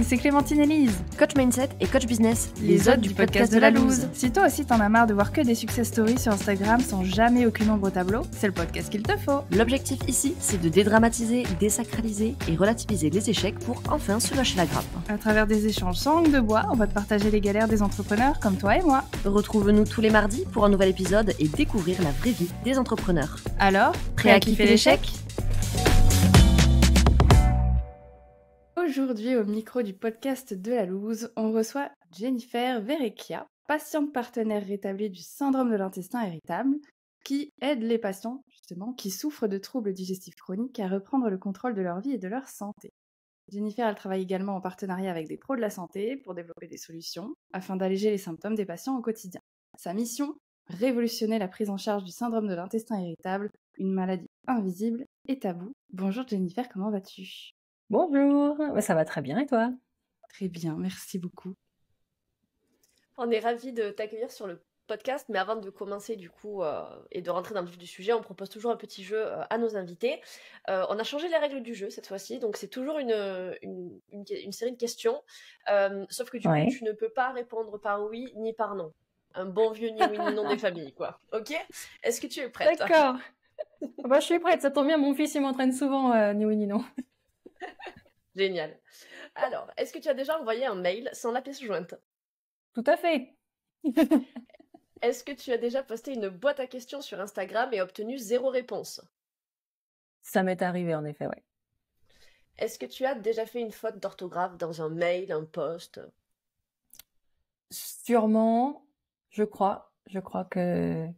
c'est Clémentine et Lise, coach mindset et coach business, les hôtes du podcast de la loose. Si toi aussi t'en as marre de voir que des success stories sur Instagram sans jamais aucune ombre au tableau, c'est le podcast qu'il te faut. L'objectif ici, c'est de dédramatiser, désacraliser et relativiser les échecs pour enfin se lâcher la grappe. À travers des échanges sans langue de bois, on va te partager les galères des entrepreneurs comme toi et moi. Retrouve-nous tous les mardis pour un nouvel épisode et découvrir la vraie vie des entrepreneurs. Alors, prêt à kiffer l'échec ? Aujourd'hui, au micro du podcast de la loose, on reçoit Jennifer Verrecchia, patiente partenaire rétablie du syndrome de l'intestin irritable, qui aide les patients, justement, qui souffrent de troubles digestifs chroniques à reprendre le contrôle de leur vie et de leur santé. Jennifer, elle travaille également en partenariat avec des pros de la santé pour développer des solutions afin d'alléger les symptômes des patients au quotidien. Sa mission ? Révolutionner la prise en charge du syndrome de l'intestin irritable, une maladie invisible et taboue. Bonjour Jennifer, comment vas-tu ? Bonjour, ça va très bien et toi ? Très bien, merci beaucoup. On est ravis de t'accueillir sur le podcast, mais avant de commencer du coup et de rentrer dans le vif du sujet, on propose toujours un petit jeu à nos invités. On a changé les règles du jeu cette fois-ci, donc c'est toujours une série de questions, sauf que du coup tu ne peux pas répondre par oui ni par non. Un bon vieux ni oui ni non des familles, quoi. Ok ? Est-ce que tu es prête ? D'accord. Je suis prête, ça tombe bien, mon fils il m'entraîne souvent ni oui ni non. Génial. Alors, est-ce que tu as déjà envoyé un mail sans la pièce jointe ? Tout à fait. Est-ce que tu as déjà posté une boîte à questions sur Instagram et obtenu 0 réponse ? Ça m'est arrivé en effet, ouais. Est-ce que tu as déjà fait une faute d'orthographe dans un mail, un post ? Sûrement, je crois que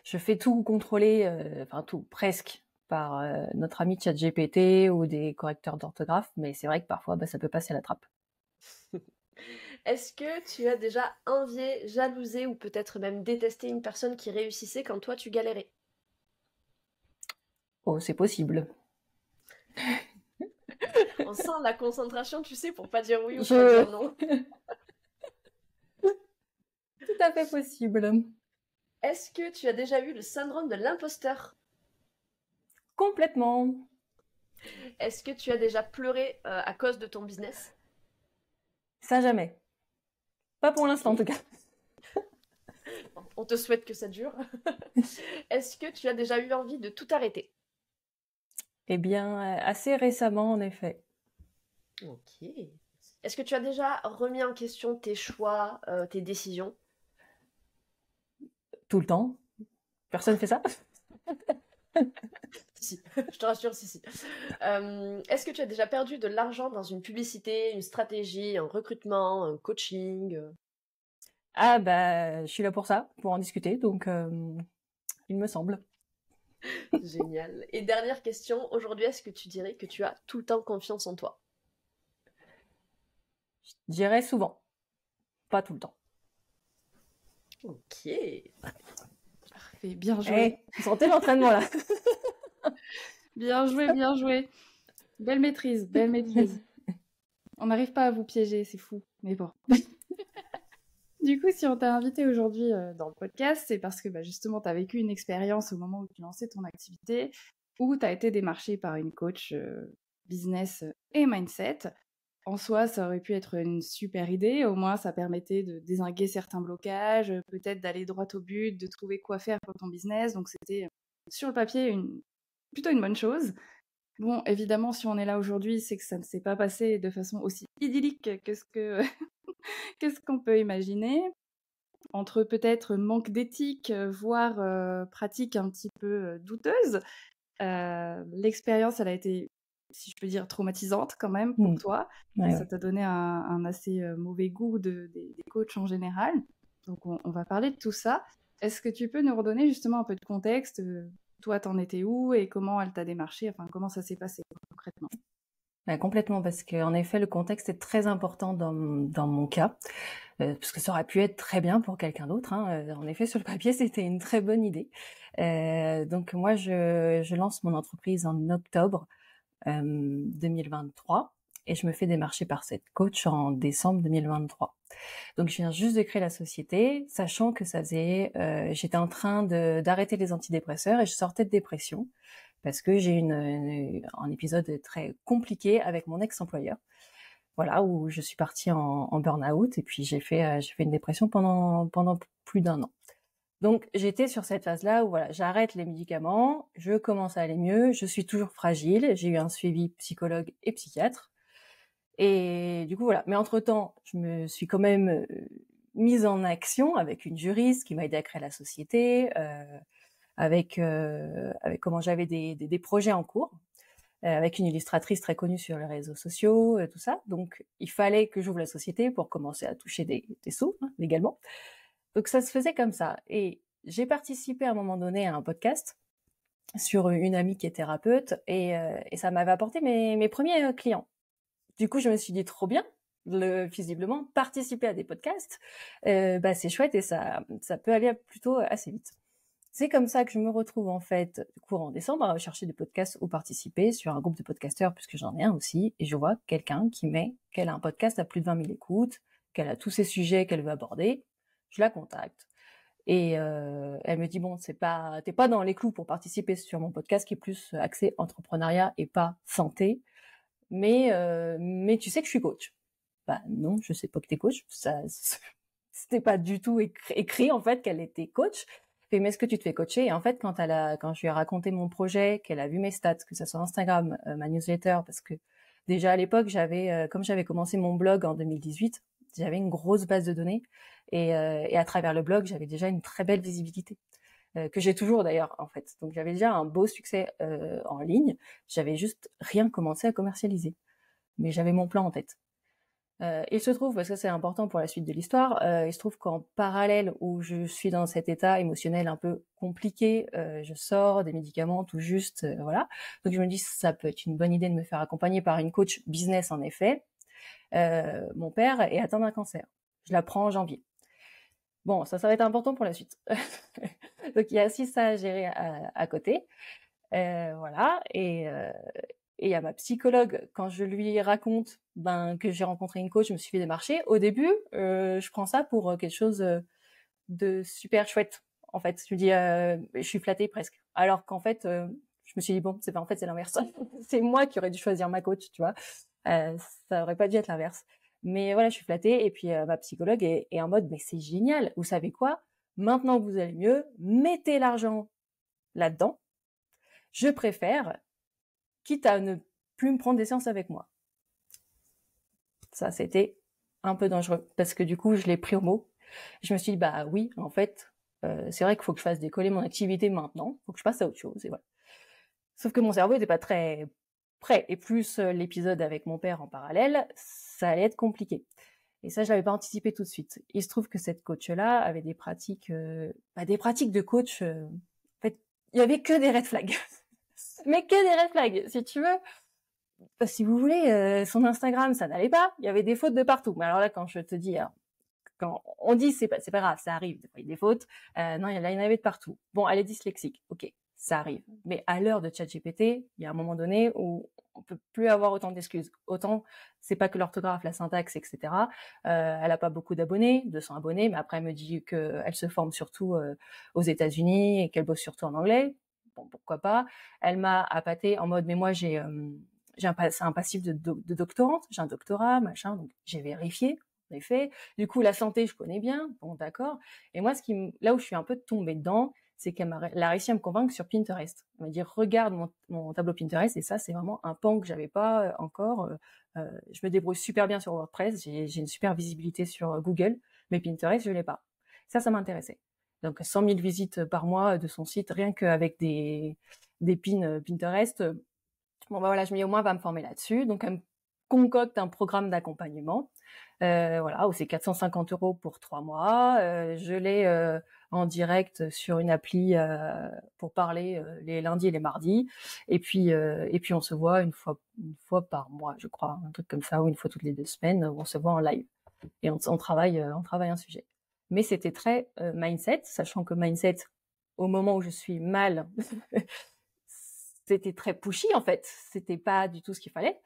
je fais tout contrôler, tout, presque, par notre ami ChatGPT ou des correcteurs d'orthographe, mais c'est vrai que parfois ça peut passer à la trappe. Est-ce que tu as déjà envié, jalousé ou peut-être même détesté une personne qui réussissait quand toi tu galérais ? Oh, c'est possible. On sent la concentration, tu sais, pour pas dire oui ou pas dire non. Tout à fait possible. Est-ce que tu as déjà eu le syndrome de l'imposteur ? Complètement. Est-ce que tu as déjà pleuré à cause de ton business ? Ça jamais. Pas pour l'instant en tout cas. On te souhaite que ça dure. Est-ce que tu as déjà eu envie de tout arrêter ? Eh bien, assez récemment en effet. Ok. Est-ce que tu as déjà remis en question tes choix, tes décisions ? Tout le temps. Personne fait ça ? Si, je te rassure, si. Est-ce que tu as déjà perdu de l'argent dans une publicité, une stratégie, un recrutement, un coaching ? Ah je suis là pour ça, pour en discuter, donc il me semble. Génial. Et dernière question, aujourd'hui, est-ce que tu dirais que tu as tout le temps confiance en toi ? Je dirais souvent, pas tout le temps. Ok. Parfait, bien joué. Hey, vous sentez l'entraînement là ? Bien joué. Belle maîtrise. On n'arrive pas à vous piéger, c'est fou, mais bon. Du coup, si on t'a invité aujourd'hui dans le podcast, c'est parce que justement, tu as vécu une expérience au moment où tu lançais ton activité, où tu as été démarché par une coach business et mindset. En soi, ça aurait pu être une super idée. Au moins, ça permettait de dézinguer certains blocages, peut-être d'aller droit au but, de trouver quoi faire pour ton business. Donc, c'était sur le papier plutôt une bonne chose. Bon, évidemment, si on est là aujourd'hui, c'est que ça ne s'est pas passé de façon aussi idyllique que ce qu'on peut imaginer. Entre peut-être manque d'éthique, voire pratique un petit peu douteuse. L'expérience, elle a été, si je peux dire, traumatisante quand même pour toi. Ça t'a donné un assez mauvais goût des coachs en général. Donc, on va parler de tout ça. Est-ce que tu peux nous redonner justement un peu de contexte ? Toi, t'en étais où et comment elle t'a démarché ? Enfin, comment ça s'est passé concrètement ? Complètement, parce qu'en effet, le contexte est très important dans mon cas, parce que ça aurait pu être très bien pour quelqu'un d'autre. En effet, sur le papier, c'était une très bonne idée. Donc moi, je lance mon entreprise en octobre 2023 et je me fais démarcher par cette coach en décembre 2023. Donc je viens juste de créer la société, sachant que j'étais en train d'arrêter les antidépresseurs et je sortais de dépression parce que j'ai un épisode très compliqué avec mon ex-employeur. voilà, où je suis partie en burn-out et puis j'ai fait une dépression pendant plus d'1 an. Donc j'étais sur cette phase-là où voilà, j'arrête les médicaments, je commence à aller mieux, je suis toujours fragile, j'ai eu un suivi psychologue et psychiatre. Et du coup voilà, mais entre-temps, je me suis quand même mise en action avec une juriste qui m'a aidé à créer la société, avec comment j'avais des projets en cours, avec une illustratrice très connue sur les réseaux sociaux, tout ça. Donc il fallait que j'ouvre la société pour commencer à toucher des sous, hein, légalement. Donc ça se faisait comme ça. Et j'ai participé à un moment donné à un podcast sur une amie qui est thérapeute et ça m'avait apporté mes premiers clients. Du coup, je me suis dit trop bien, visiblement, participer à des podcasts, c'est chouette et ça peut aller plutôt assez vite. C'est comme ça que je me retrouve en fait courant décembre à rechercher des podcasts où participer sur un groupe de podcasteurs puisque j'en ai un aussi et je vois quelqu'un qui met qu'elle a un podcast à plus de 20 000 écoutes, qu'elle a tous ces sujets qu'elle veut aborder. Je la contacte et elle me dit bon t'es pas dans les clous pour participer sur mon podcast qui est plus axé entrepreneuriat et pas santé, mais tu sais que je suis coach. Bah non, je sais pas que t'es coach. Ça, c'était pas du tout écrit en fait qu'elle était coach. Mais est-ce que tu te fais coacher? Et en fait, quand je lui ai raconté mon projet, qu'elle a vu mes stats, que ça soit Instagram, ma newsletter, parce que déjà à l'époque, comme j'avais commencé mon blog en 2018, j'avais une grosse base de données et à travers le blog, j'avais déjà une très belle visibilité. Que j'ai toujours d'ailleurs en fait. Donc j'avais déjà un beau succès en ligne, j'avais juste rien commencé à commercialiser. Mais j'avais mon plan en tête. Il se trouve, parce que c'est important pour la suite de l'histoire, il se trouve qu'en parallèle où je suis dans cet état émotionnel un peu compliqué, je sors des médicaments tout juste, voilà. Donc je me dis ça peut être une bonne idée de me faire accompagner par une coach business en effet. Mon père est atteint d'un cancer. Je l'apprends en janvier. Bon, ça va être important pour la suite. Donc il y a aussi ça à gérer à côté. Voilà. Et il y a ma psychologue, quand je lui raconte que j'ai rencontré une coach, je me suis fait démarcher. Au début, je prends ça pour quelque chose de super chouette. En fait, je lui dis, je suis flattée presque. Alors qu'en fait, je me suis dit bon, c'est l'inverse. C'est moi qui aurais dû choisir ma coach, tu vois. Ça aurait pas dû être l'inverse. Mais voilà, je suis flattée. Et puis ma psychologue est en mode, mais c'est génial. Vous savez quoi? Maintenant que vous allez mieux, mettez l'argent là-dedans. Je préfère, quitte à ne plus me prendre des séances avec moi. Ça, c'était un peu dangereux parce que du coup, je l'ai pris au mot. Je me suis dit, bah oui, en fait, c'est vrai qu'il faut que je fasse décoller mon activité maintenant. Il faut que je passe à autre chose. Et voilà. Sauf que mon cerveau n'était pas très prêt. Et plus l'épisode avec mon père en parallèle, ça allait être compliqué. Et ça, je l'avais pas anticipé tout de suite. Il se trouve que cette coach-là avait des pratiques de coach. En fait, il y avait que des red flags. Mais que des red flags, si tu veux. Si vous voulez, son Instagram, ça n'allait pas. Il y avait des fautes de partout. Mais alors là, quand je te dis, quand on dit c'est pas grave, ça arrive. Des fois, il y a des fautes. Non, il y en avait de partout. Bon, elle est dyslexique. Ok, ça arrive. Mais à l'heure de ChatGPT, il y a un moment donné où on peut plus avoir autant d'excuses. Autant, c'est pas que l'orthographe, la syntaxe, etc. Elle a pas beaucoup d'abonnés, 200 abonnés, mais après elle me dit qu'elle se forme surtout aux États-Unis et qu'elle bosse surtout en anglais. Bon, pourquoi pas. Elle m'a appâté en mode, mais moi j'ai un passif de doctorante, j'ai un doctorat, machin, donc j'ai vérifié, en effet. Du coup, la santé, je connais bien, bon, d'accord. Et moi, là où je suis un peu tombée dedans, c'est qu'elle a réussi à me convaincre sur Pinterest. Elle m'a dit, regarde mon tableau Pinterest, et ça, c'est vraiment un pan que j'avais pas encore. Je me débrouille super bien sur WordPress, j'ai une super visibilité sur Google, mais Pinterest, je l'ai pas. Ça m'intéressait. Donc, 100 000 visites par mois de son site, rien qu'avec des pins Pinterest. Bon, bah voilà, je me dis au moins, elle va me former là-dessus. Donc, elle me concocte un programme d'accompagnement, voilà, où c'est 450 € pour 3 mois. Je l'ai en direct sur une appli pour parler les lundis et les mardis. Et puis on se voit une fois par mois, je crois, un truc comme ça, ou une fois toutes les 2 semaines, on se voit en live. Et on travaille un sujet. Mais c'était très mindset, sachant que mindset, au moment où je suis mal, c'était très pushy en fait. C'était pas du tout ce qu'il fallait.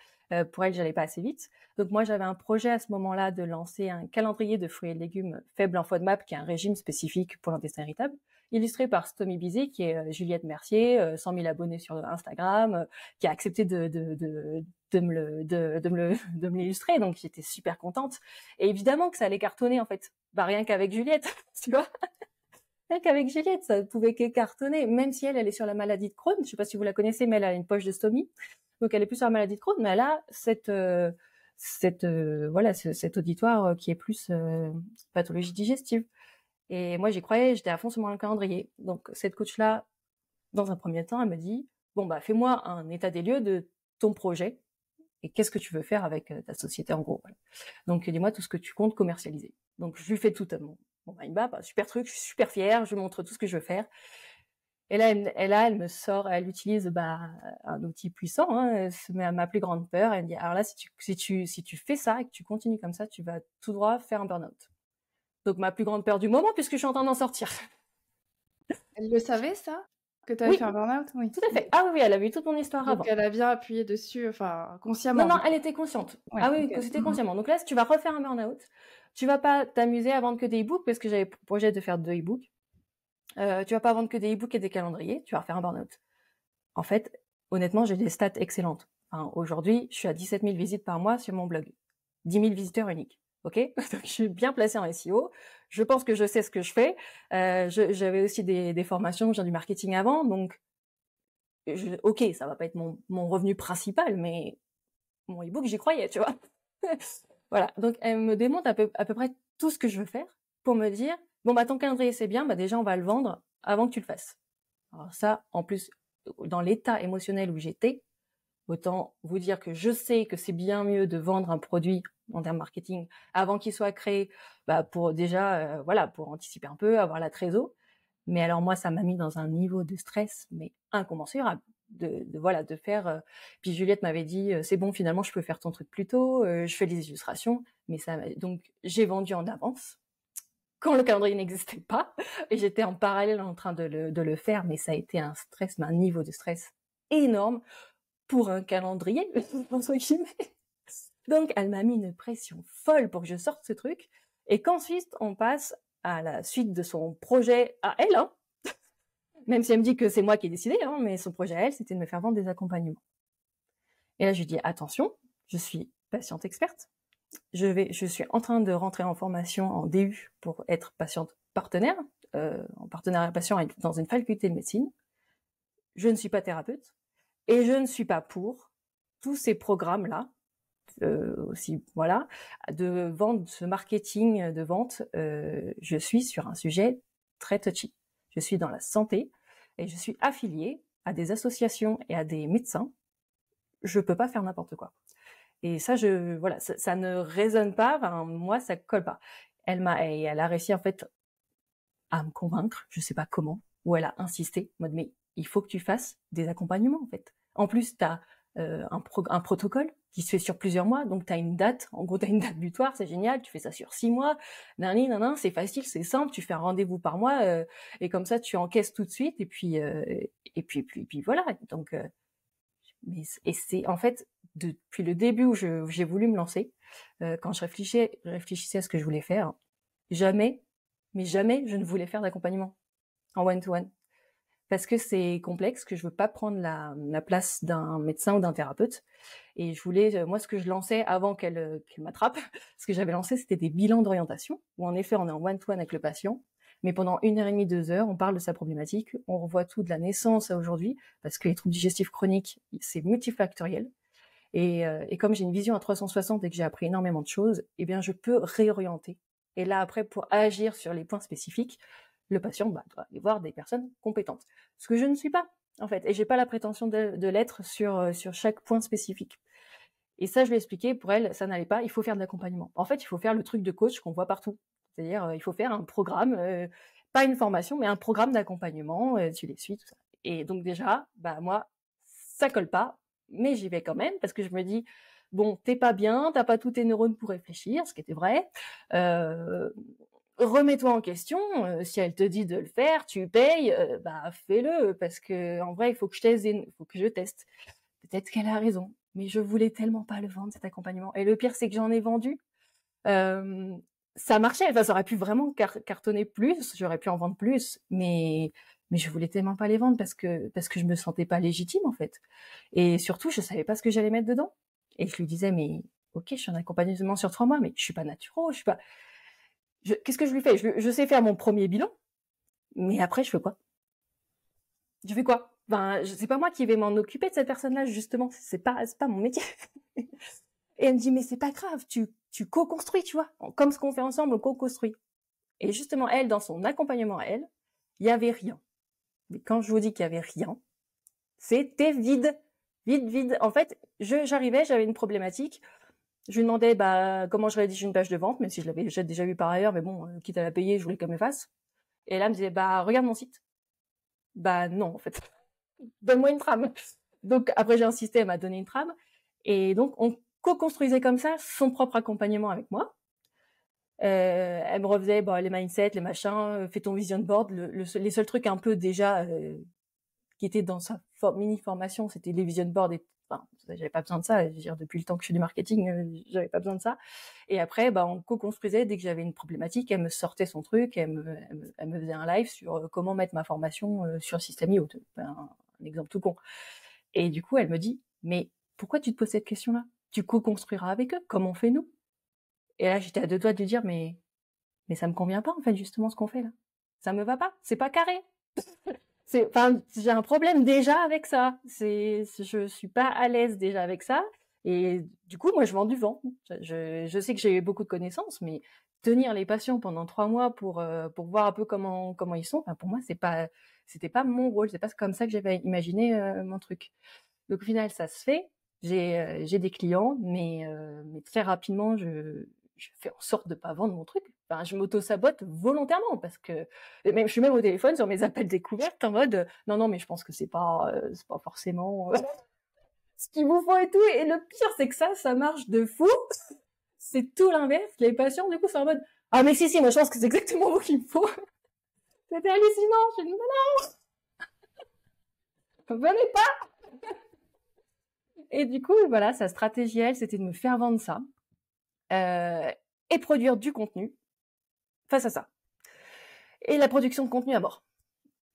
Pour elle, j'allais pas assez vite. Donc moi, j'avais un projet à ce moment-là de lancer un calendrier de fruits et légumes faible en FODMAP, qui est un régime spécifique pour l'intestin irritable, illustré par Stomy qui est Juliette Mercier, 100 000 abonnés sur Instagram, qui a accepté de de me l'illustrer. Donc, j'étais super contente. Et évidemment que ça allait cartonner, en fait. Bah, rien qu'avec Juliette, tu vois. Rien qu'avec Juliette, ça pouvait que cartonner. Même si elle est sur la maladie de Crohn. Je sais pas si vous la connaissez, mais elle a une poche de stomie. Donc, elle est plus sur la maladie de Crohn, mais elle a cet auditoire qui est plus pathologie digestive. Et moi, j'y croyais, j'étais à fond sur mon calendrier. Donc, cette coach-là, dans un premier temps, elle me dit, bon, bah, fais-moi un état des lieux de ton projet et qu'est-ce que tu veux faire avec ta société, en gros. Voilà. Donc, dis-moi tout ce que tu comptes commercialiser. Donc, je lui fais tout mon mind map, super truc, je suis super fière, je lui montre tout ce que je veux faire. Et là, elle me sort, elle utilise un outil puissant, hein, c'est ma plus grande peur. Elle me dit, alors là, si tu fais ça et que tu continues comme ça, tu vas tout droit faire un burn-out. Donc, ma plus grande peur du moment, puisque je suis en train d'en sortir. Elle le savait, ça? Que tu avais fait un burn-out? Oui. Tout à fait. Ah oui, elle a vu toute mon histoire Donc, avant. elle a bien appuyé dessus, enfin, consciemment. Non, elle était consciente. Ouais, ah oui, okay. C'était consciemment. Donc là, si tu vas refaire un burn-out, tu vas pas t'amuser à vendre que des e-books, parce que j'avais pour projet de faire 2 e-books. Tu vas pas vendre que des e-books et des calendriers, tu vas refaire un burn-out. En fait, honnêtement, j'ai des stats excellentes. Enfin, aujourd'hui, je suis à 17 000 visites par mois sur mon blog. 10 000 visiteurs uniques. Ok? Donc, je suis bien placée en SEO. Je pense que je sais ce que je fais. J'avais aussi des formations, j'ai du marketing avant. Donc, ok, ça va pas être mon revenu principal, mais mon e-book, j'y croyais, tu vois. Voilà. Donc, elle me démonte à peu près tout ce que je veux faire pour me dire, bon, bah, ton calendrier, c'est bien, bah, déjà, on va le vendre avant que tu le fasses. Alors ça, en plus, dans l'état émotionnel où j'étais, autant vous dire que je sais que c'est bien mieux de vendre un produit en termes marketing avant qu'il soit créé, bah, pour déjà, pour anticiper un peu, avoir la trésor. Mais alors moi, ça m'a mis dans un niveau de stress, mais incommensurable. De faire. Puis Juliette m'avait dit, c'est bon, finalement, je peux faire ton truc plus tôt. Je fais les illustrations, mais donc j'ai vendu en avance quand le calendrier n'existait pas, et j'étais en parallèle en train de le faire, mais ça a été un niveau de stress énorme pour un calendrier, entre guillemets. Donc, elle m'a mis une pression folle pour que je sorte ce truc, et qu'ensuite, on passe à la suite de son projet à elle, hein. Même si elle me dit que c'est moi qui ai décidé, hein, mais son projet à elle, c'était de me faire vendre des accompagnements. Et là, je lui dis, attention, je suis patiente experte. Je suis en train de rentrer en formation en DU pour être patiente partenaire, en partenariat patient dans une faculté de médecine. Je ne suis pas thérapeute et je ne suis pas pour tous ces programmes-là, aussi, voilà, de vente, ce marketing de vente. Je suis sur un sujet très touchy. Je suis dans la santé et je suis affiliée à des associations et à des médecins. Je peux pas faire n'importe quoi. Et ça, ça ne résonne pas. Enfin, moi, ça colle pas. Elle a réussi en fait à me convaincre. Je sais pas comment. Ou elle a insisté, en mode mais il faut que tu fasses des accompagnements en fait. En plus, t'as un protocole qui se fait sur plusieurs mois, donc t'as une date. En gros, t'as une date butoir, c'est génial. Tu fais ça sur 6 mois. C'est facile, c'est simple. Tu fais un rendez-vous par mois et comme ça, tu encaisses tout de suite. Et puis voilà. Donc et c'est en fait depuis le début où j'ai voulu me lancer, quand je réfléchissais à ce que je voulais faire, jamais je ne voulais faire d'accompagnement en one-to-one. Parce que c'est complexe, que je veux pas prendre la place d'un médecin ou d'un thérapeute. Et je voulais, moi, ce que je lançais avant qu'elle m'attrape, ce que j'avais lancé, c'était des bilans d'orientation, où en effet, on est en one-to-one avec le patient, mais pendant 1h30, 2 heures, on parle de sa problématique, on revoit tout de la naissance à aujourd'hui, parce que les troubles digestifs chroniques, c'est multifactoriel. Et comme j'ai une vision à 360 et que j'ai appris énormément de choses, eh bien, je peux réorienter. Et là, après, pour agir sur les points spécifiques, le patient doit aller voir des personnes compétentes. Ce que je ne suis pas, en fait. Et j'ai pas la prétention de l'être sur chaque point spécifique. Et ça, je l'ai expliqué, pour elle, ça n'allait pas, il faut faire de l'accompagnement. En fait, il faut faire le truc de coach qu'on voit partout. C'est-à-dire, il faut faire un programme, pas une formation, mais un programme d'accompagnement, tu les suis, tout ça. Et donc déjà, moi, ça colle pas, mais j'y vais quand même, parce que je me dis, bon, t'es pas bien, t'as pas tous tes neurones pour réfléchir, ce qui était vrai, remets-toi en question, si elle te dit de le faire, tu payes, fais-le, parce que en vrai, il faut que je teste. Peut-être qu'elle a raison, mais je voulais tellement pas le vendre, cet accompagnement. Et le pire, c'est que j'en ai vendu. Ça marchait, ça aurait pu vraiment cartonner plus, j'aurais pu en vendre plus, mais je voulais tellement pas les vendre parce que je me sentais pas légitime, en fait. Et surtout, je savais pas ce que j'allais mettre dedans. Et je lui disais, mais ok, je suis en accompagnement sur 3 mois, mais je suis pas naturo, je suis pas... Qu'est-ce que je lui fais? Je sais faire mon premier bilan, mais après, je fais quoi? Je fais quoi? Ben, c'est pas moi qui vais m'en occuper de cette personne-là, justement. C'est pas mon métier. Et elle me dit, mais c'est pas grave, tu co-construis, tu vois. Comme ce qu'on fait ensemble, on co-construit. Et justement, elle, dans son accompagnement à elle, il y avait rien. Mais quand je vous dis qu'il y avait rien, c'était vide. Vide, vide. En fait, j'arrivais, j'avais une problématique. Je lui demandais, comment je rédige une page de vente, même si je l'avais déjà vu par ailleurs, mais bon, quitte à la payer, je voulais qu'elle me fasse. Et là, elle me disait, regarde mon site. Non, en fait. Donne-moi une trame. Donc, après, j'ai insisté, elle m'a donné une trame. Et donc, on co-construisait comme ça son propre accompagnement avec moi. Elle me refaisait les mindsets, les machins, fais ton vision board. Les seuls trucs un peu déjà qui étaient dans sa mini-formation, c'était les vision boards. J'avais pas besoin de ça. Je veux dire, depuis le temps que je fais du marketing, j'avais pas besoin de ça. Et après, on co-construisait. Dès que j'avais une problématique, elle me sortait son truc, elle me faisait un live sur comment mettre ma formation sur System.io. Un exemple tout con. Et du coup, elle me dit, mais pourquoi tu te poses cette question-là? Tu co-construiras avec eux, comme on fait nous. Et là, j'étais à 2 doigts de lui dire, mais ça me convient pas, en fait, justement, ce qu'on fait là. Ça me va pas. C'est pas carré. J'ai un problème déjà avec ça. Je suis pas à l'aise déjà avec ça. Et du coup, moi, je vends du vent. Je sais que j'ai beaucoup de connaissances, mais tenir les patients pendant 3 mois pour voir un peu comment ils sont, pour moi, c'était pas mon rôle. C'est pas comme ça que j'avais imaginé mon truc. Donc au final, ça se fait. J'ai des clients, mais très rapidement, je fais en sorte de pas vendre mon truc. Je m'auto-sabote volontairement parce que je suis même au téléphone sur mes appels découvertes en mode non, mais je pense que c'est pas forcément ce qu'il vous faut et tout. Et le pire, c'est que ça marche de fou. C'est tout l'inverse. Les patients, du coup, sont en mode ah mais si, moi je pense que c'est exactement vous qu'il me faut. C'était hallucinant. Je dis non, venez pas. Et du coup, voilà, sa stratégie, elle, c'était de me faire vendre ça et produire du contenu face à ça. Et la production de contenu à bord.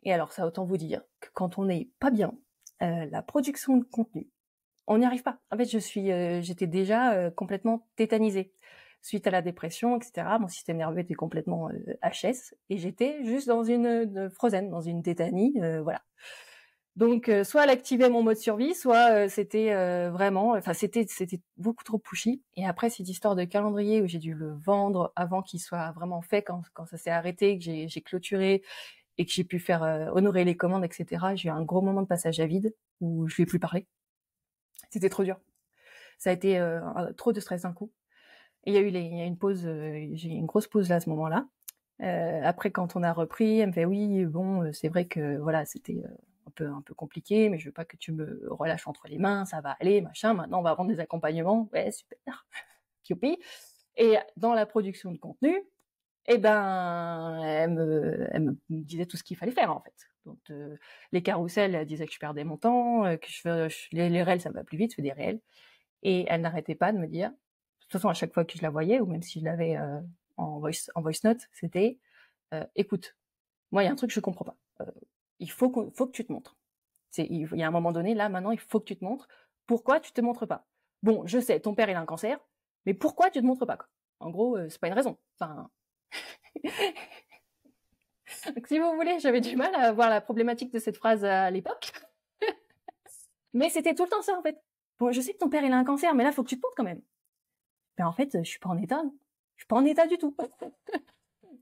Et alors, ça, autant vous dire que quand on n'est pas bien, la production de contenu, on n'y arrive pas. En fait, j'étais déjà complètement tétanisée. Suite à la dépression, etc., mon système nerveux était complètement HS et j'étais juste dans une frozen, dans une tétanie, voilà. Donc, soit elle activait mon mode survie, soit c'était vraiment... c'était beaucoup trop pushy. Et après, cette histoire de calendrier où j'ai dû le vendre avant qu'il soit vraiment fait, quand ça s'est arrêté, que j'ai clôturé et que j'ai pu faire honorer les commandes, etc., j'ai eu un gros moment de passage à vide où je lui ai plus parlé. C'était trop dur. Ça a été trop de stress d'un coup. Et il y a une pause, j'ai eu une grosse pause là à ce moment-là. Après, quand on a repris, elle me fait oui, bon, c'est vrai que voilà, c'était... un peu compliqué, mais je veux pas que tu me relâches entre les mains, ça va aller, machin, maintenant on va vendre des accompagnements, ouais, super, youpi. Et dans la production de contenu, elle me disait tout ce qu'il fallait faire, en fait. Donc, les carousels, elle disait que je perdais mon temps, que les réels, ça va plus vite, je fais des réels. Et elle n'arrêtait pas de me dire, de toute façon, à chaque fois que je la voyais, ou même si je l'avais en voice note, c'était, écoute, moi, il y a un truc que je comprends pas. Il faut que tu te montres. Il y a un moment donné, là, maintenant, il faut que tu te montres. Pourquoi tu te montres pas? Bon, je sais, ton père, il a un cancer, mais pourquoi tu te montres pas, quoi? En gros, c'est pas une raison. Donc, si vous voulez, j'avais du mal à voir la problématique de cette phrase à l'époque. Mais c'était tout le temps ça, en fait. Bon, je sais que ton père, il a un cancer, mais là, faut que tu te montres quand même. Mais en fait, je suis pas en état, non. Je suis pas en état du tout.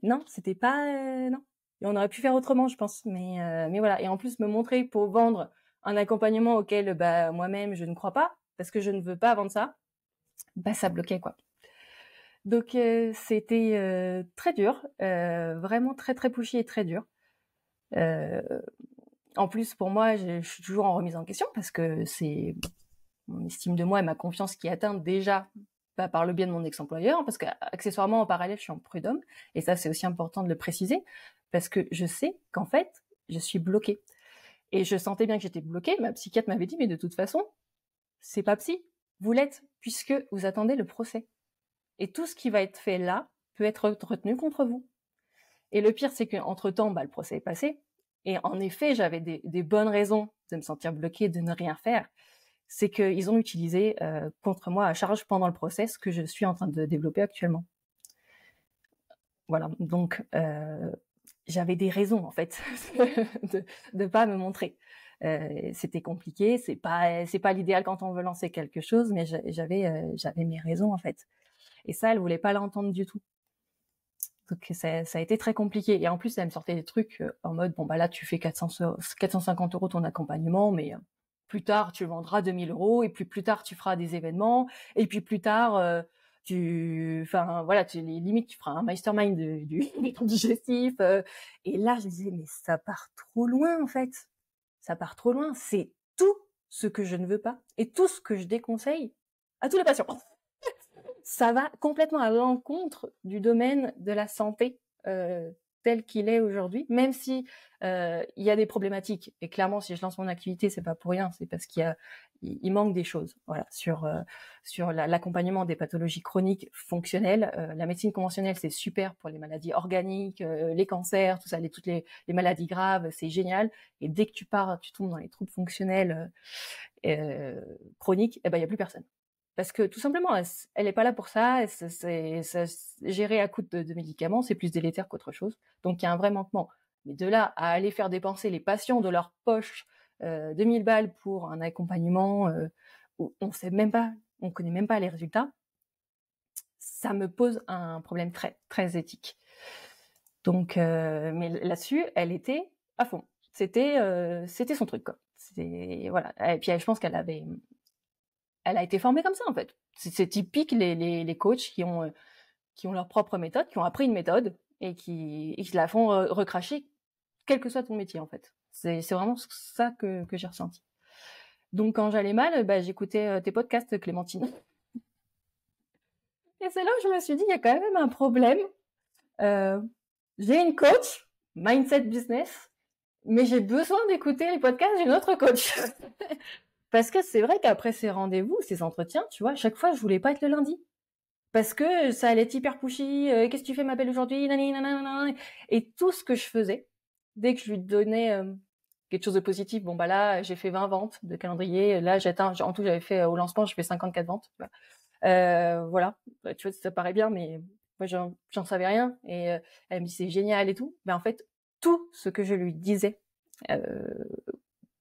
Non, c'était pas... non. Et on aurait pu faire autrement, je pense. Mais voilà. Et en plus, me montrer pour vendre un accompagnement auquel moi-même, je ne crois pas, parce que je ne veux pas vendre ça, ça bloquait, quoi. Donc, c'était très dur. Vraiment très, très pushy et très dur. En plus, pour moi, je suis toujours en remise en question, parce que c'est mon estime de moi et ma confiance qui est atteinte déjà par le biais de mon ex-employeur, parce qu'accessoirement, en parallèle, je suis en prud'homme. Et ça, c'est aussi important de le préciser, parce que je sais qu'en fait, je suis bloquée. Et je sentais bien que j'étais bloquée. Ma psychiatre m'avait dit, mais de toute façon, c'est pas psy, vous l'êtes, puisque vous attendez le procès. Et tout ce qui va être fait là peut être retenu contre vous. Et le pire, c'est qu'entre-temps, le procès est passé. Et en effet, j'avais des bonnes raisons de me sentir bloquée, de ne rien faire. c'est qu'ils ont utilisé contre moi à charge pendant le process que je suis en train de développer actuellement. Voilà, donc j'avais des raisons en fait de pas me montrer. C'était compliqué, c'est pas l'idéal quand on veut lancer quelque chose, mais j'avais mes raisons en fait. Et ça, elle voulait pas l'entendre du tout. Donc ça a été très compliqué. Et en plus, elle me sortait des trucs en mode bon bah là tu fais 450 € ton accompagnement, mais plus tard tu vendras 2000 €, et puis plus tard tu feras des événements, et puis plus tard enfin voilà, limite tu feras un mastermind du trouble digestif. Et là je disais mais ça part trop loin en fait, ça part trop loin. C'est tout ce que je ne veux pas et tout ce que je déconseille à tous les patients. Ça va complètement à l'encontre du domaine de la santé tel qu'il est aujourd'hui, même si il y a des problématiques. Et clairement, si je lance mon activité, c'est pas pour rien, c'est parce il manque des choses. Voilà, sur l'accompagnement des pathologies chroniques fonctionnelles. La médecine conventionnelle, c'est super pour les maladies organiques, les cancers, tout ça, toutes les maladies graves, c'est génial. Et dès que tu tombes dans les troubles fonctionnels chroniques, il y a plus personne. Parce que tout simplement, elle est pas là pour ça. C'est géré à coût de médicaments, c'est plus délétère qu'autre chose. Donc il y a un vrai manquement. Mais de là à aller faire dépenser les patients de leur poche 2000 balles pour un accompagnement où on connaît même pas les résultats, ça me pose un problème très très éthique. Donc, mais là-dessus, elle était à fond. C'était son truc quoi. Voilà. Et puis je pense qu'elle a été formée comme ça en fait. C'est typique les coachs qui ont leur propre méthode, qui ont appris une méthode et qui la font recracher, quel que soit ton métier en fait. C'est vraiment ça que j'ai ressenti. Donc quand j'allais mal, j'écoutais tes podcasts, Clémentine. Et c'est là où je me suis dit, il y a quand même un problème. J'ai une coach, Mindset Business, mais j'ai besoin d'écouter les podcasts d'une autre coach. Parce que c'est vrai qu'après ces rendez-vous, ces entretiens, tu vois, à chaque fois, je voulais pas être le lundi. Parce que ça allait être hyper pushy. Qu'est-ce que tu fais, ma belle, aujourd'hui? Et tout ce que je faisais, dès que je lui donnais quelque chose de positif, bon, là, j'ai fait 20 ventes de calendrier. Là, en tout, j'avais fait, au lancement, j'ai fait 54 ventes. Tu vois. Voilà. Tu vois, ça paraît bien, mais moi, j'en savais rien. Et elle me dit, c'est génial et tout. Mais en fait, tout ce que je lui disais,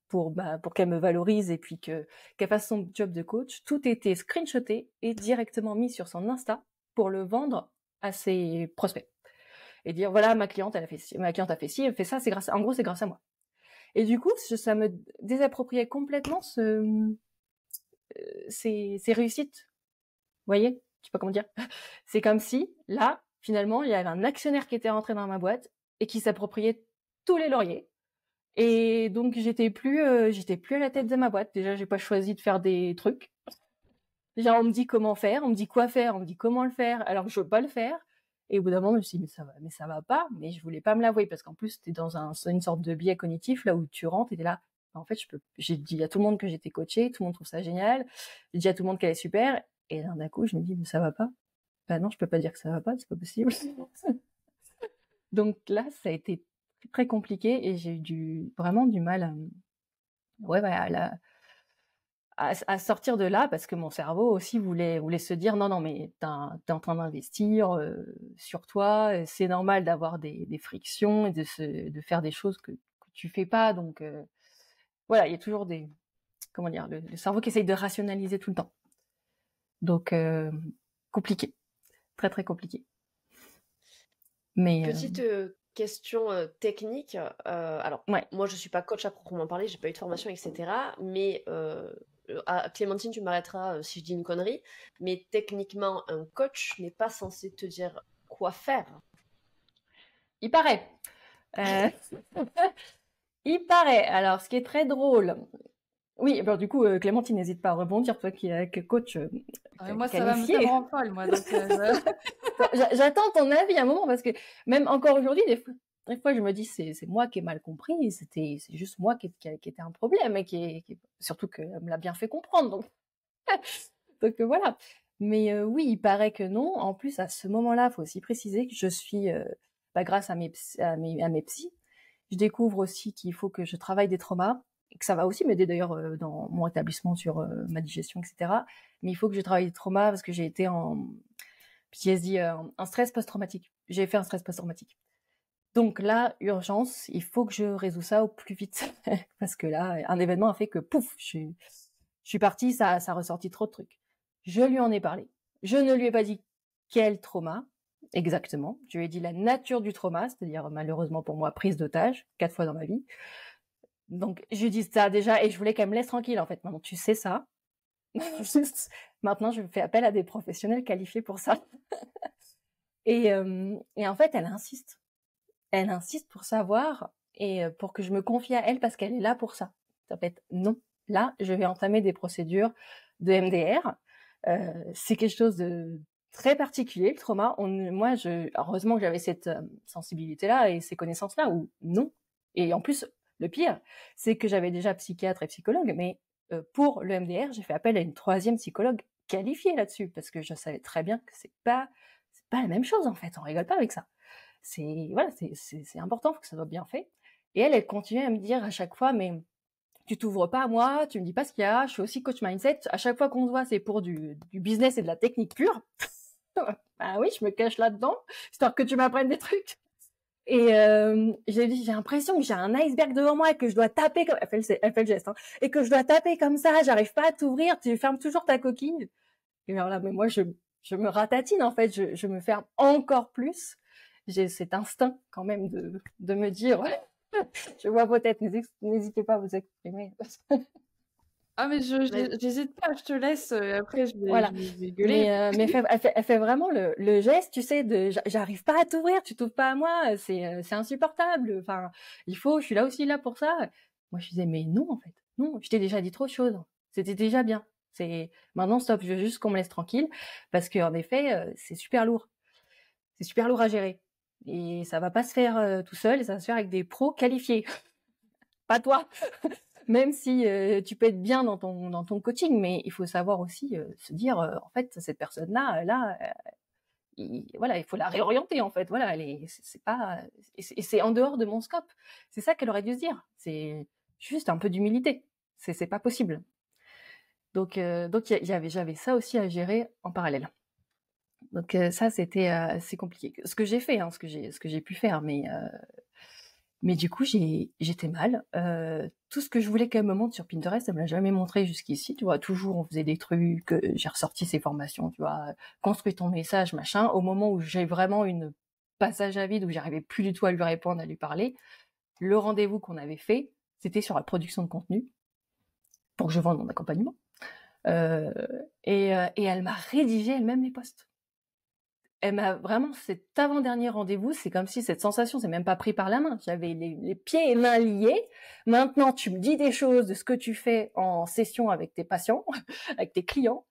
pour qu'elle me valorise et puis qu'elle fasse son job de coach, tout était screenshoté et directement mis sur son Insta pour le vendre à ses prospects et dire voilà, ma cliente a fait ci, elle fait ça, c'est grâce à moi. Et du coup, ça me désappropriait complètement ces réussites. Vous voyez, je sais pas comment dire. C'est comme si là, finalement, il y avait un actionnaire qui était rentré dans ma boîte et qui s'appropriait tous les lauriers. Et donc j'étais plus à la tête de ma boîte. Déjà, j'ai pas choisi de faire des trucs. Déjà, on me dit comment faire, on me dit quoi faire, on me dit comment le faire, alors que je veux pas le faire. Et au bout d'un moment, je me suis dit mais ça va pas. Mais je voulais pas me l'avouer parce qu'en plus t'es dans une sorte de biais cognitif là où tu rentres et t'es là. En fait, j'ai dit à tout le monde que j'étais coachée, tout le monde trouve ça génial. J'ai dit à tout le monde qu'elle est super. Et d'un coup, je me dis mais ça va pas. Bah non, je peux pas dire que ça va pas, c'est pas possible. Donc là, ça a été très compliqué et j'ai eu vraiment du mal à sortir de là parce que mon cerveau aussi voulait se dire non mais t'es en train d'investir sur toi, c'est normal d'avoir des frictions et de faire des choses que tu fais pas. Donc voilà, il y a toujours le cerveau qui essaye de rationaliser tout le temps. Donc compliqué, très très compliqué. Mais petite question technique. Alors, ouais. moi, je suis pas coach à proprement parler, j'ai pas eu de formation, etc. Mais Clémentine, tu m'arrêteras si je dis une connerie. Mais techniquement, un coach n'est pas censé te dire quoi faire. Il paraît. Il paraît. Alors, ce qui est très drôle. Oui, du coup, Clémentine, n'hésite pas à rebondir, toi qui es coach moi, ça me rend folle, moi. Donc, j'attends ton avis à un moment, parce que même encore aujourd'hui, des fois, je me dis, c'est moi qui ai mal compris, c'est juste moi qui était un problème, et surtout qu'elle me l'a bien fait comprendre. Donc voilà. Mais oui, il paraît que non. En plus, à ce moment-là, il faut aussi préciser que je suis, grâce à mes psys, je découvre aussi qu'il faut que je travaille des traumas et que ça va aussi m'aider d'ailleurs dans mon établissement sur ma digestion, etc. Mais il faut que je travaille le trauma parce que j'ai été en PTSD, un stress post-traumatique. J'ai fait un stress post-traumatique. Donc là, urgence, il faut que je résous ça au plus vite. Parce que là, un événement a fait que, pouf, je suis partie, ça a ressorti trop de trucs. Je lui en ai parlé. Je ne lui ai pas dit quel trauma, exactement. Je lui ai dit la nature du trauma, c'est-à-dire, malheureusement pour moi, prise d'otage, 4 fois dans ma vie. Donc, je lui dis ça déjà, et je voulais qu'elle me laisse tranquille, en fait. Maintenant, tu sais ça. Juste, maintenant, je fais appel à des professionnels qualifiés pour ça. Et en fait, elle insiste. Elle insiste pour savoir et pour que je me confie à elle parce qu'elle est là pour ça. Ça peut être non. Là, je vais entamer des procédures de MDR. C'est quelque chose de très particulier, le trauma. Moi, heureusement que j'avais cette sensibilité-là et ces connaissances-là, ou non. Et en plus, le pire, c'est que j'avais déjà psychiatre et psychologue, mais pour le MDR, j'ai fait appel à une 3e psychologue qualifiée là-dessus parce que je savais très bien que c'est pas la même chose en fait. On rigole pas avec ça. C'est important, faut que ça soit bien fait. Et elle continuait à me dire à chaque fois, mais tu t'ouvres pas à moi, tu me dis pas ce qu'il y a, je suis aussi coach mindset. À chaque fois qu'on se voit, c'est pour du business et de la technique pure. Bah oui, je me cache là-dedans, histoire que tu m'apprennes des trucs. Et j'ai dit, j'ai l'impression que j'ai un iceberg devant moi et que je dois taper comme... Elle fait le geste, hein. Et que je dois taper comme ça, j'arrive pas à t'ouvrir, tu fermes toujours ta coquille. Et alors là, mais moi, je me ratatine, en fait, je me ferme encore plus. J'ai cet instinct, quand même, de me dire, je vois vos têtes, n'hésitez pas à vous exprimer. Ah, mais j'hésite pas, je te laisse, après je Voilà. vais gueuler. Mais elle fait vraiment le geste, tu sais, de j'arrive pas à t'ouvrir, tu t'ouvres pas à moi, c'est insupportable. Enfin, je suis là aussi là pour ça. Moi, je disais, mais non, en fait. Non, je t'ai déjà dit trop de choses. C'était déjà bien. Maintenant, stop, je veux juste qu'on me laisse tranquille. Parce qu'en effet, c'est super lourd. C'est super lourd à gérer. Et ça va pas se faire tout seul, et ça va se faire avec des pros qualifiés. Pas toi. Même si tu peux être bien dans ton coaching, mais il faut savoir aussi se dire, en fait, cette personne-là, il faut la réorienter, en fait. Voilà, c'est pas, et c'est en dehors de mon scope. C'est ça qu'elle aurait dû se dire. C'est juste un peu d'humilité. C'est pas possible. Donc j'avais ça aussi à gérer en parallèle. Donc ça, c'était assez compliqué. Ce que j'ai fait, hein, ce que j'ai pu faire, mais du coup, j'étais mal. Tout ce que je voulais qu'elle me montre sur Pinterest, elle me l'a jamais montré jusqu'ici. Tu vois, toujours on faisait des trucs. J'ai ressorti ces formations, tu vois, construis ton message, machin. Au moment où j'ai vraiment une passage à vide où j'arrivais plus du tout à lui répondre, à lui parler, le rendez-vous qu'on avait fait, c'était sur la production de contenu pour que je vende mon accompagnement. Et elle m'a rédigé elle-même les posts. Elle m'a vraiment, cet avant-dernier rendez-vous, c'est comme si cette sensation s'est même pas pris par la main. J'avais les pieds et mains liés. Maintenant, tu me dis des choses de ce que tu fais en session avec tes patients, avec tes clients.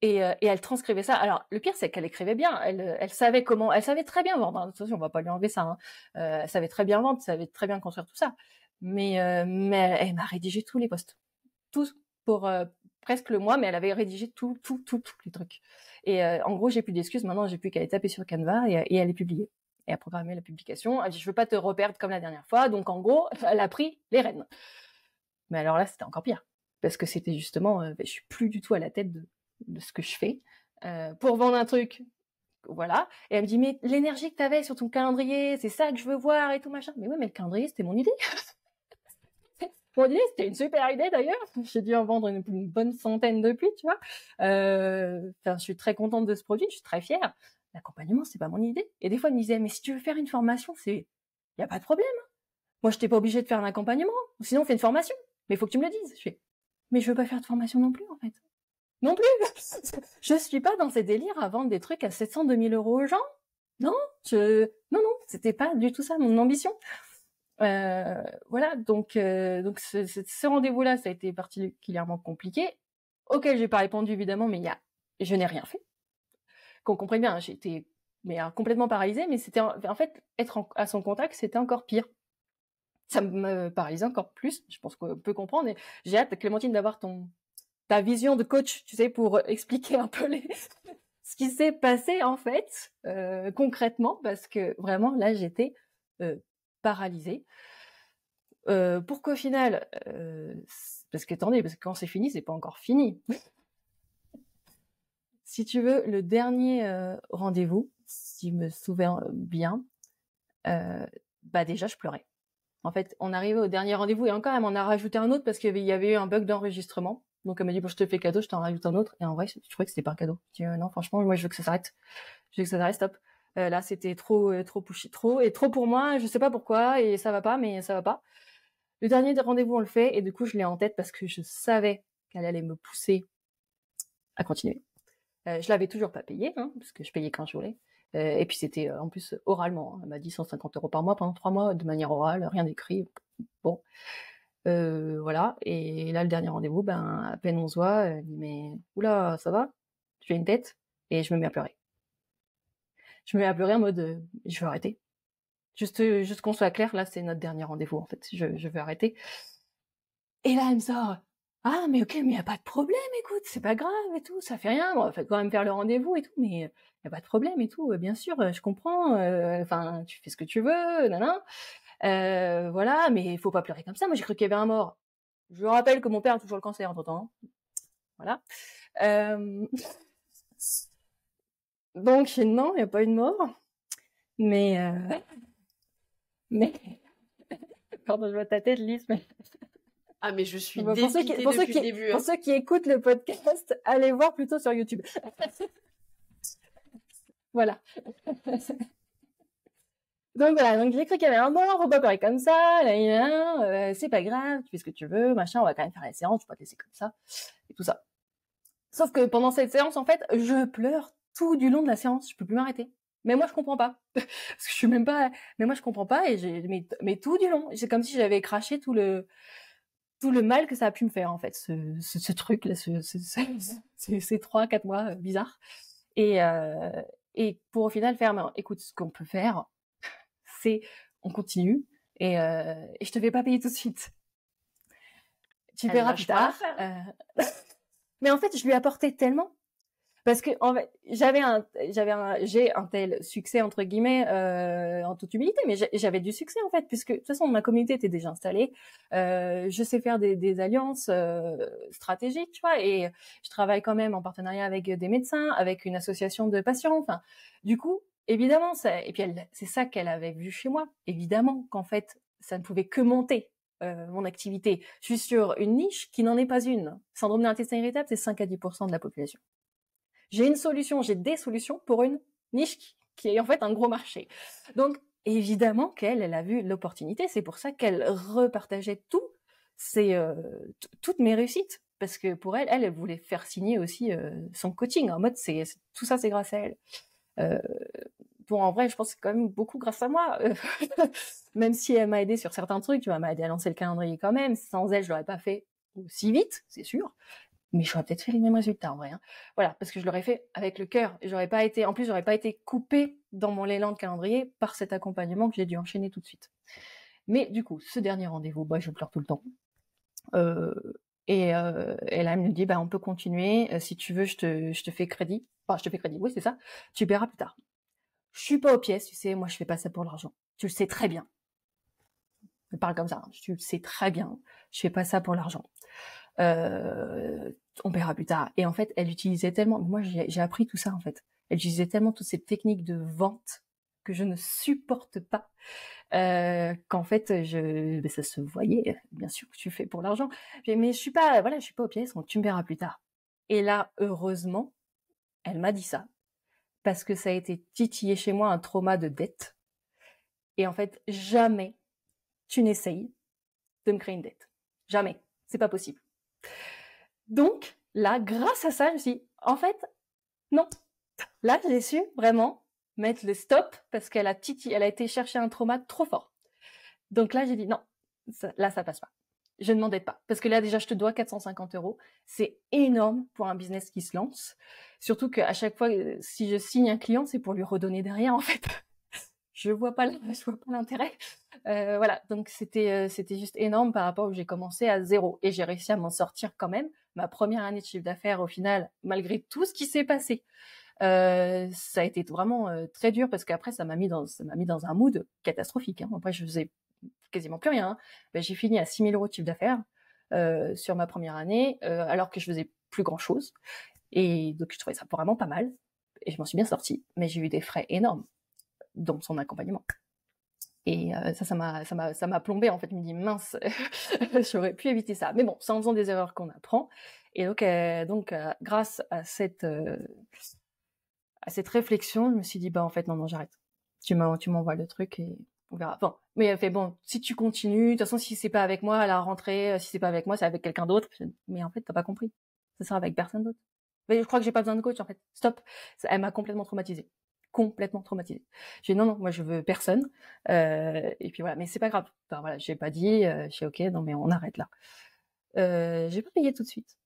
Et elle transcrivait ça. Alors, le pire, c'est qu'elle écrivait bien. Elle savait comment, elle savait très bien vendre. Attention, on va pas lui enlever ça, hein. Elle savait très bien vendre, elle savait très bien construire tout ça. Mais elle m'a rédigé tous les posts. Tous pour presque le mois, mais elle avait rédigé tous les trucs. Et en gros, j'ai plus d'excuses. Maintenant, j'ai plus qu'à aller taper sur Canva et elle est publiée. Et à programmer la publication. Elle dit, je veux pas te reperdre comme la dernière fois. Donc, en gros, elle a pris les rênes. Mais alors là, c'était encore pire. Parce que c'était justement, je suis plus du tout à la tête de ce que je fais. Pour vendre un truc, voilà. Et elle me dit, mais l'énergie que t'avais sur ton calendrier, c'est ça que je veux voir et tout, machin. Mais ouais, mais le calendrier, c'était mon idée. Mon idée, c'était une super idée d'ailleurs. J'ai dû en vendre une bonne centaine depuis, tu vois. Je suis très contente de ce produit, je suis très fière. L'accompagnement, c'est pas mon idée. Et des fois, elle me disait, mais si tu veux faire une formation, il y a pas de problème. Moi, je t'ai pas obligée de faire un accompagnement. Sinon, on fait une formation. Mais il faut que tu me le dises. Je fais, mais je veux pas faire de formation non plus, en fait. Non plus. Je suis pas dans ces délires à vendre des trucs à 700, 2000 euros aux gens. Non, non, c'était pas du tout ça mon ambition. Voilà, donc ce rendez-vous-là, ça a été particulièrement compliqué, auquel j'ai pas répondu évidemment, mais je n'ai rien fait. Qu'on comprenne bien, j'étais complètement paralysée, mais c'était en fait être à son contact, c'était encore pire. Ça me paralysait encore plus. Je pense qu'on peut comprendre. Et j'ai hâte, Clémentine, d'avoir ta vision de coach, tu sais, pour expliquer un peu ce qui s'est passé en fait concrètement, parce que vraiment là, j'étais paralysée. pour qu'au final, parce que quand c'est fini, c'est pas encore fini. Si tu veux, le dernier rendez-vous, si je me souviens bien, déjà je pleurais. En fait, on arrivait au dernier rendez-vous et encore, elle m'en a rajouté un autre parce qu'il y avait eu un bug d'enregistrement. Donc elle m'a dit, bon, je te fais cadeau, je t'en rajoute un autre. Et en vrai, je trouvais que c'était pas un cadeau. Je dis, non, franchement, moi, je veux que ça s'arrête. Je veux que ça s'arrête, stop. Là, c'était trop pushy, trop pour moi. Je sais pas pourquoi et ça va pas, mais ça va pas. Le dernier rendez-vous, on le fait et du coup, je l'ai en tête parce que je savais qu'elle allait me pousser à continuer. Je l'avais toujours pas payé, hein, parce que je payais quand je voulais. Et puis c'était en plus oralement. Hein. Elle m'a dit 150 € par mois pendant 3 mois de manière orale, rien d'écrit. Bon, voilà. Et là, le dernier rendez-vous, à peine on se voit, elle dit mais oula, ça va? Tu fais une tête? Et je me mets à pleurer. Je me mets à pleurer en mode je veux arrêter. Juste qu'on soit clair, là c'est notre dernier rendez-vous en fait. Je veux arrêter. Et là elle me sort ah mais ok mais y a pas de problème, écoute c'est pas grave et tout, ça fait rien, on va quand même faire le rendez-vous et tout, mais y a pas de problème et tout, bien sûr je comprends, enfin tu fais ce que tu veux, nanan, voilà mais faut pas pleurer comme ça, moi j'ai cru qu'il y avait un mort. Je vous rappelle que mon père a toujours le cancer entre temps, voilà. Donc non il y a pas eu de mort, mais pardon je vois ta tête Lise mais Ah, mais je suis pour dépitée depuis le début. Pour ceux qui écoutent le podcast, allez voir plutôt sur YouTube. Voilà. Donc voilà, donc j'ai cru qu'il y avait un mort, faut pas pleurer comme ça, c'est pas grave, tu fais ce que tu veux, machin, on va quand même faire la séance, je peux pas te laisser comme ça, et tout ça. Sauf que pendant cette séance, en fait, je pleure tout du long de la séance, je peux plus m'arrêter. Mais moi, je comprends pas. Parce que je suis même pas, mais moi, je comprends pas, mais tout du long. C'est comme si j'avais craché tout le mal que ça a pu me faire en fait ce truc là ces 3-4 mois bizarres et pour au final faire écoute ce qu'on peut faire c'est on continue et je te fais pas payer tout de suite, tu paieras plus tard. Mais en fait je lui ai apporté tellement parce que en fait, j'ai un tel succès entre guillemets en toute humilité, mais j'avais du succès en fait puisque de toute façon ma communauté était déjà installée. Je sais faire des alliances stratégiques, tu vois, et je travaille quand même en partenariat avec des médecins, avec une association de patients. Enfin, du coup, évidemment, ça, et puis c'est ça qu'elle avait vu chez moi. Évidemment qu'en fait, ça ne pouvait que monter. Mon activité. Je suis sur une niche qui n'en est pas une. Syndrome de l'intestin irritable, c'est 5 à 10% de la population. J'ai des solutions pour une niche qui est en fait un gros marché. Donc, évidemment elle a vu l'opportunité. C'est pour ça qu'elle repartageait toutes mes réussites. Parce que pour elle voulait faire signer aussi son coaching. En mode, tout ça, c'est grâce à elle. Bon, en vrai, je pense que c'est quand même beaucoup grâce à moi. Même si elle m'a aidé sur certains trucs, tu vois, elle m'a aidé à lancer le calendrier quand même. Sans elle, je l'aurais pas fait aussi vite, c'est sûr. Mais j'aurais peut-être fait les mêmes résultats en vrai. Hein. Voilà, parce que je l'aurais fait avec le cœur. J'aurais pas été coupée dans mon élan de calendrier par cet accompagnement que j'ai dû enchaîner tout de suite. Mais du coup, ce dernier rendez-vous, je pleure tout le temps. Et là, elle me dit, on peut continuer. Si tu veux, je te fais crédit. Enfin, je te fais crédit. Oui, c'est ça. Tu paieras plus tard. Je suis pas aux pièces, tu sais. Moi, je fais pas ça pour l'argent. Tu le sais très bien. Je parle comme ça. Hein. Tu le sais très bien. Je fais pas ça pour l'argent. On paiera plus tard. Et en fait, elle utilisait tellement, moi j'ai appris tout ça en fait. Elle utilisait tellement toutes ces techniques de vente que je ne supporte pas, qu'en fait, ça se voyait, bien sûr que tu fais pour l'argent. Mais je suis pas aux pièces, donc tu me paieras plus tard. Et là, heureusement, elle m'a dit ça, parce que ça a été titillé chez moi un trauma de dette. Et en fait, jamais tu n'essayes de me créer une dette. Jamais. C'est pas possible. Donc, là, grâce à ça, je me suis dit, en fait, non. Là, j'ai su vraiment mettre le stop parce qu'elle a été chercher un trauma trop fort. Donc là, j'ai dit, non, ça passe pas. Je ne m'endette pas. Parce que là, déjà, je te dois 450 €. C'est énorme pour un business qui se lance. Surtout qu'à chaque fois, si je signe un client, c'est pour lui redonner derrière, en fait. Je vois pas l'intérêt. Voilà, donc c'était juste énorme par rapport où j'ai commencé à 0 et j'ai réussi à m'en sortir quand même. Ma première année de chiffre d'affaires, au final, malgré tout ce qui s'est passé, ça a été vraiment très dur parce qu'après ça m'a mis dans un mood catastrophique. Hein. Après, je faisais quasiment plus rien. Ben, j'ai fini à 6 000 € de chiffre d'affaires sur ma première année, alors que je faisais plus grand-chose. Et donc, je trouvais ça vraiment pas mal. Et je m'en suis bien sortie. Mais j'ai eu des frais énormes, dont son accompagnement. Et ça m'a plombé, en fait. Je me dis, mince, j'aurais pu éviter ça. Mais bon, c'est en faisant des erreurs qu'on apprend. Et donc, grâce à cette réflexion, je me suis dit, bah en fait, non, j'arrête. Tu m'envoies le truc et on verra. Bon, mais elle fait, bon, si tu continues, de toute façon, si c'est pas avec moi à la rentrée, si c'est pas avec moi, c'est avec quelqu'un d'autre. Mais en fait, t'as pas compris. Ça sera avec personne d'autre. Mais je crois que j'ai pas besoin de coach, en fait. Stop. Elle m'a complètement traumatisée. Complètement traumatisée. J'ai dit, non, moi, je veux personne. Et puis voilà. Mais c'est pas grave. Enfin, voilà, j'ai pas dit, j'ai dit, ok, non, mais on arrête là. J'ai pas payé tout de suite.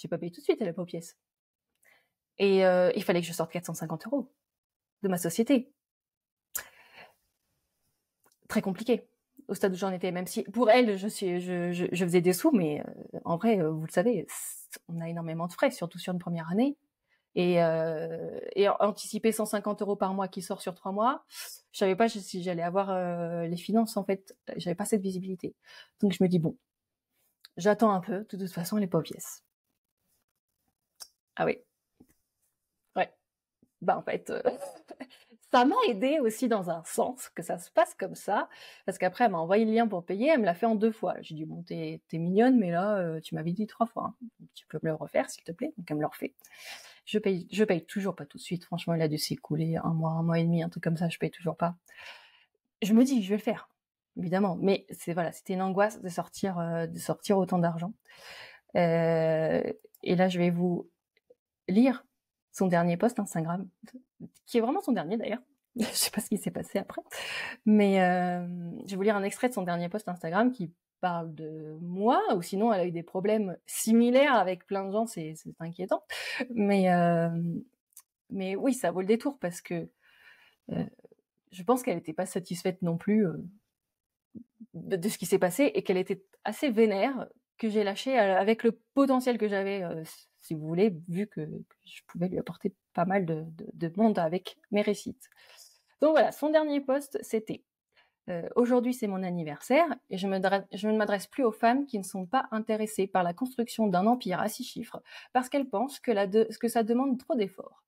Elle est pas aux pièces. Et il fallait que je sorte 450 € de ma société. Très compliqué au stade où j'en étais, même si pour elle je faisais des sous, mais en vrai, vous le savez, on a énormément de frais, surtout sur une première année. Et anticiper 150 € par mois qui sort sur 3 mois, je savais pas si j'allais avoir les finances, en fait. J'avais pas cette visibilité. Donc je me dis, bon, j'attends un peu, de toute façon, elle est pas aux pièces. Ah oui. Ouais. Bah en fait, ça m'a aidé aussi dans un sens que ça se passe comme ça, parce qu'après elle m'a envoyé le lien pour payer, elle me l'a fait en 2 fois. J'ai dit, bon, t'es mignonne, mais là, tu m'avais dit 3 fois, hein. Tu peux me le refaire, s'il te plaît. Donc elle me le refait. Je paye toujours pas tout de suite. Franchement, il a dû s'écouler un mois et demi, un truc comme ça, je paye toujours pas. Je me dis, je vais le faire, évidemment. Mais c'était une angoisse de sortir autant d'argent. Et là, je vais vous lire son dernier post Instagram, qui est vraiment son dernier d'ailleurs. Je sais pas ce qui s'est passé après, mais je vais vous lire un extrait de son dernier post Instagram qui parle de moi, ou sinon elle a eu des problèmes similaires avec plein de gens, c'est inquiétant. Mais oui, ça vaut le détour parce que je pense qu'elle n'était pas satisfaite non plus de ce qui s'est passé et qu'elle était assez vénère que j'ai lâché avec le potentiel que j'avais, si vous voulez, vu que je pouvais lui apporter pas mal de monde avec mes récits. Donc voilà, son dernier post, c'était aujourd'hui c'est mon anniversaire et je ne m'adresse plus aux femmes qui ne sont pas intéressées par la construction d'un empire à 6 chiffres parce qu'elles pensent que ça demande trop d'efforts.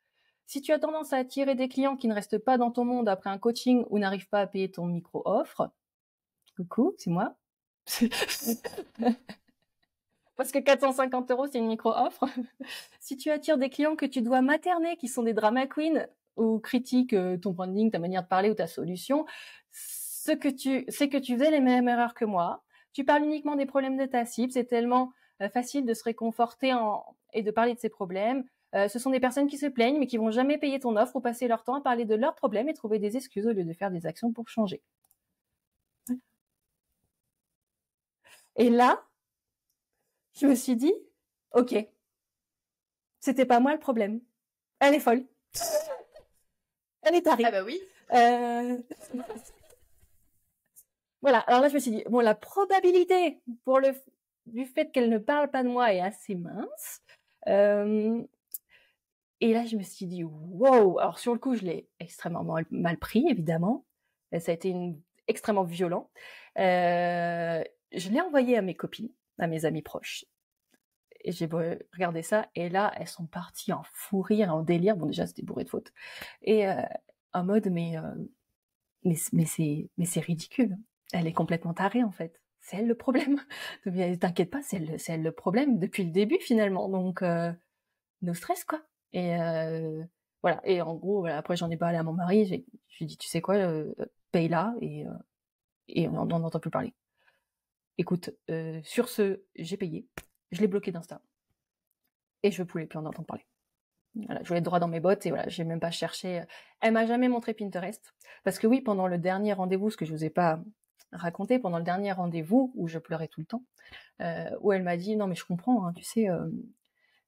Si tu as tendance à attirer des clients qui ne restent pas dans ton monde après un coaching ou n'arrivent pas à payer ton micro-offre, coucou, c'est moi. Parce que 450 € c'est une micro-offre. Si tu attires des clients que tu dois materner, qui sont des drama queens, ou critiquent ton branding, ta manière de parler ou ta solution, c'est que tu faisais les mêmes erreurs que moi. Tu parles uniquement des problèmes de ta cible. C'est tellement facile de se réconforter et de parler de ses problèmes. Ce sont des personnes qui se plaignent, mais qui vont jamais payer ton offre ou passer leur temps à parler de leurs problèmes et trouver des excuses au lieu de faire des actions pour changer. Et là, je me suis dit, ok, c'était pas moi le problème. Elle est folle. Elle est tarée. Ah bah oui. Voilà, alors là je me suis dit, bon, la probabilité du fait qu'elle ne parle pas de moi est assez mince. Et là je me suis dit, wow, alors sur le coup je l'ai extrêmement mal pris, évidemment. Ça a été extrêmement violent. Je l'ai envoyé à mes copines, à mes amis proches. Et j'ai regardé ça, et là, elles sont parties en fou rire, en délire. Bon, déjà, c'était bourré de fautes. Et en mode, mais c'est ridicule. Elle est complètement tarée, en fait. C'est elle le problème. T'inquiète pas, c'est elle le problème depuis le début, finalement. Donc, no stress, quoi. Et voilà. Et en gros, voilà, après, j'en ai parlé à mon mari. Je lui ai dit, tu sais quoi, paye-la, et on n'en entend plus parler. Écoute, sur ce, j'ai payé. Je l'ai bloqué d'Insta. Et je ne pouvais plus en entendre parler. Voilà, je voulais être droit dans mes bottes et voilà, j'ai même pas cherché. Elle m'a jamais montré Pinterest. Parce que oui, pendant le dernier rendez-vous, ce que je vous ai pas raconté, pendant le dernier rendez-vous, où je pleurais tout le temps, où elle m'a dit, non mais je comprends, hein, tu sais,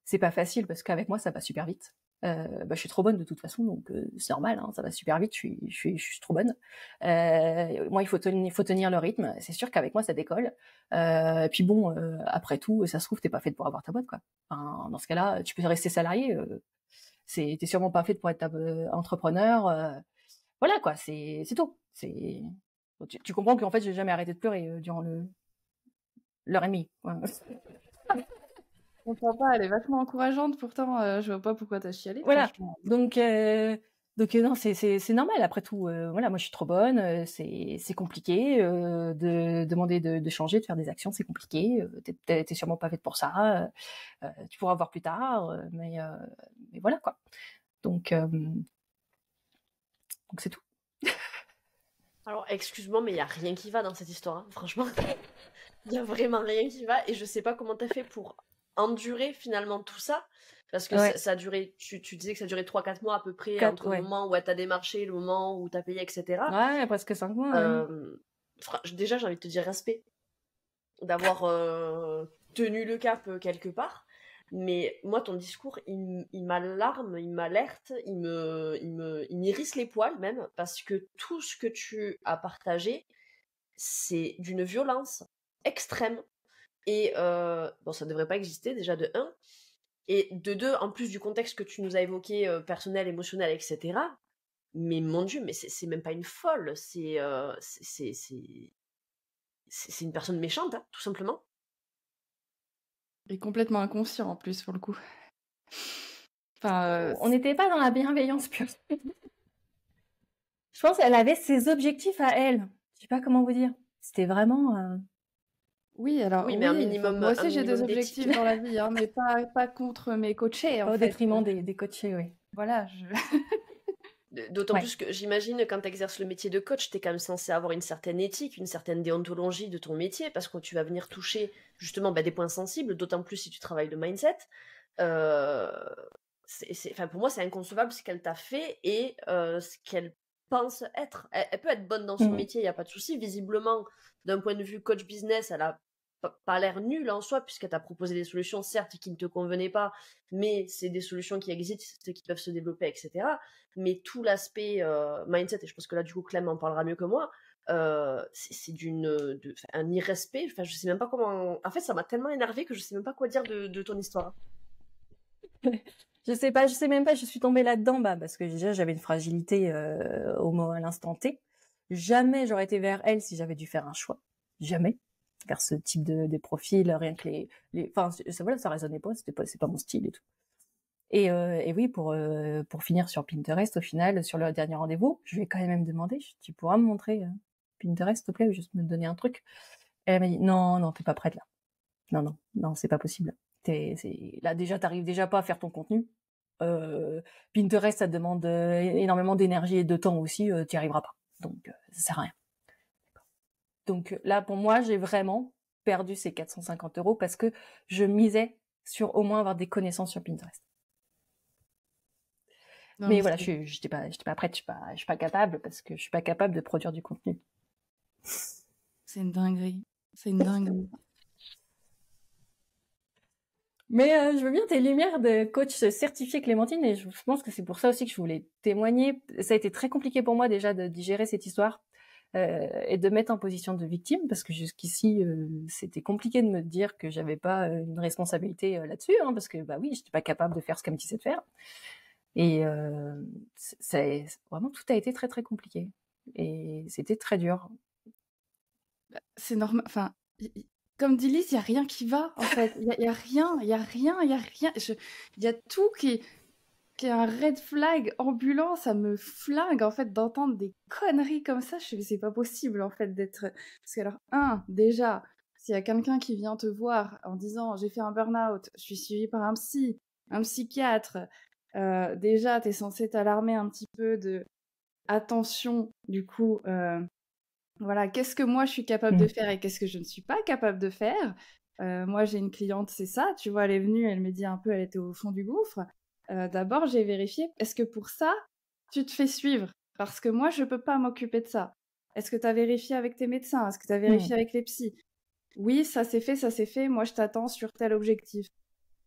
c'est pas facile parce qu'avec moi, ça va super vite. Je suis trop bonne de toute façon, donc c'est normal, hein, ça va super vite, je suis trop bonne. Moi, il faut tenir le rythme. C'est sûr qu'avec moi, ça décolle. Et puis bon, après tout, ça se trouve, t'es pas faite pour avoir ta boîte, quoi. Enfin, dans ce cas-là, tu peux rester salarié. T'es sûrement pas faite pour être entrepreneur. Voilà, quoi. C'est tout. Tu comprends qu'en fait, j'ai jamais arrêté de pleurer durant l'heure et demie. Ouais. Mon papa, elle est vachement encourageante, pourtant, je vois pas pourquoi t'as chialé, Voilà. franchement. Donc non, c'est normal. Après tout, voilà, moi je suis trop bonne. C'est compliqué de demander de changer, de faire des actions, c'est compliqué. T'es sûrement pas faite pour ça. Tu pourras voir plus tard, mais voilà quoi. Donc c'est tout. Alors, excuse-moi, mais il y a rien qui va dans cette histoire, hein, franchement. Il y a vraiment rien qui va et je sais pas comment t'as fait pour endurer finalement tout ça. Parce que Ouais. ça a duré, tu disais que ça a duré 3-4 mois à peu près 4, entre le ouais. moment où elle t'a démarché, le moment où t'as payé, etc. Ouais, presque 5 mois. Ouais. Déjà, j'ai envie de te dire respect d'avoir tenu le cap quelque part. Mais moi, ton discours, il m'alarme, il m'alerte, il m'hérisse les poils même, parce que tout ce que tu as partagé, c'est d'une violence extrême. Et bon, ça ne devrait pas exister déjà de 1. Et de 2, en plus du contexte que tu nous as évoqué, personnel, émotionnel, etc. Mais mon Dieu, mais c'est même pas une folle, c'est une personne méchante, hein, tout simplement. Et complètement inconscient, en plus, pour le coup. Enfin, On n'était pas dans la bienveillance pure. Je pense qu'elle avait ses objectifs à elle. Je sais pas comment vous dire. C'était vraiment. oui, alors Oui, mais un oui, enfin, moi un aussi j'ai des minimum objectifs d'éthique. dans la vie, hein, mais pas contre mes coachés, en Pas au fait. détriment des coachés, oui. Voilà, D'autant Ouais. plus que j'imagine quand tu exerces le métier de coach, tu es quand même censé avoir une certaine éthique, une certaine déontologie de ton métier, parce que tu vas venir toucher justement des points sensibles, d'autant plus si tu travailles le mindset. Euh, enfin, pour moi, c'est inconcevable ce qu'elle t'a fait et ce qu'elle pense être. Elle peut être bonne dans son Mhm. métier, il n'y a pas de souci. Visiblement, d'un point de vue coach business, elle a pas l'air nulle en soi, puisqu'elle t'a proposé des solutions, certes, qui ne te convenaient pas, mais c'est des solutions qui existent, qui peuvent se développer, etc. Mais tout l'aspect mindset, et je pense que là, du coup, Clem en parlera mieux que moi, c'est un irrespect. Enfin, je sais même pas comment. En fait, ça m'a tellement énervé que je sais même pas quoi dire de ton histoire. Je sais même pas, je suis tombée là-dedans, parce que déjà j'avais une fragilité à l'instant T. Jamais j'aurais été vers elle si j'avais dû faire un choix. Jamais. Vers ce type de profil, rien que enfin, voilà, ça résonnait pas, c'est pas mon style et tout. Et oui, pour finir sur Pinterest, au final, sur le dernier rendez-vous, je lui ai quand même demandé, tu pourras me montrer Pinterest, s'il te plaît, ou juste me donner un truc. Et elle m'a dit, non, t'es pas prête là. Non, c'est pas possible. Là, déjà, t'arrives déjà pas à faire ton contenu. Pinterest, ça te demande énormément d'énergie et de temps aussi, t'y arriveras pas. Donc, ça sert à rien. Donc là, pour moi, j'ai vraiment perdu ces 450 € parce que je misais sur au moins avoir des connaissances sur Pinterest. non, Mais mais voilà, j'étais pas prête, je suis pas capable parce que je suis pas capable de produire du contenu. c'est une dinguerie. C'est une dinguerie. Mais je veux bien tes lumières de coach certifié, Clémentine, et je pense que c'est pour ça aussi que je voulais témoigner. Ça a été très compliqué pour moi déjà de digérer cette histoire et de mettre en position de victime, parce que jusqu'ici, c'était compliqué de me dire que j'avais pas une responsabilité là-dessus, hein, parce que oui, j'étais pas capable de faire ce qu'elle me disait de faire. Et vraiment, tout a été très très compliqué. Et c'était très dur. C'est normal. Enfin, comme dit Lise, il n'y a rien qui va, en fait. Il y a rien, il y a rien, il y a rien. Il y a tout qui est un red flag ambulant. Ça me flingue, en fait, d'entendre des conneries comme ça. Je me c'est pas possible, en fait, d'être... Parce que alors, déjà, s'il y a quelqu'un qui vient te voir en disant « J'ai fait un burn-out, je suis suivie par un psy, un psychiatre », déjà, t'es censé t'alarmer un petit peu de attention, du coup, voilà, qu'est-ce que moi je suis capable de faire et qu'est-ce que je ne suis pas capable de faire. Moi, j'ai une cliente, c'est ça, tu vois, elle est venue, elle me dit un peu, elle était au fond du gouffre. D'abord, j'ai vérifié, est-ce que pour ça, tu te fais suivre? Parce que moi, je peux pas m'occuper de ça. Est-ce que tu as vérifié avec tes médecins? Est-ce que tu as vérifié avec les psys? Oui, ça s'est fait, moi je t'attends sur tel objectif.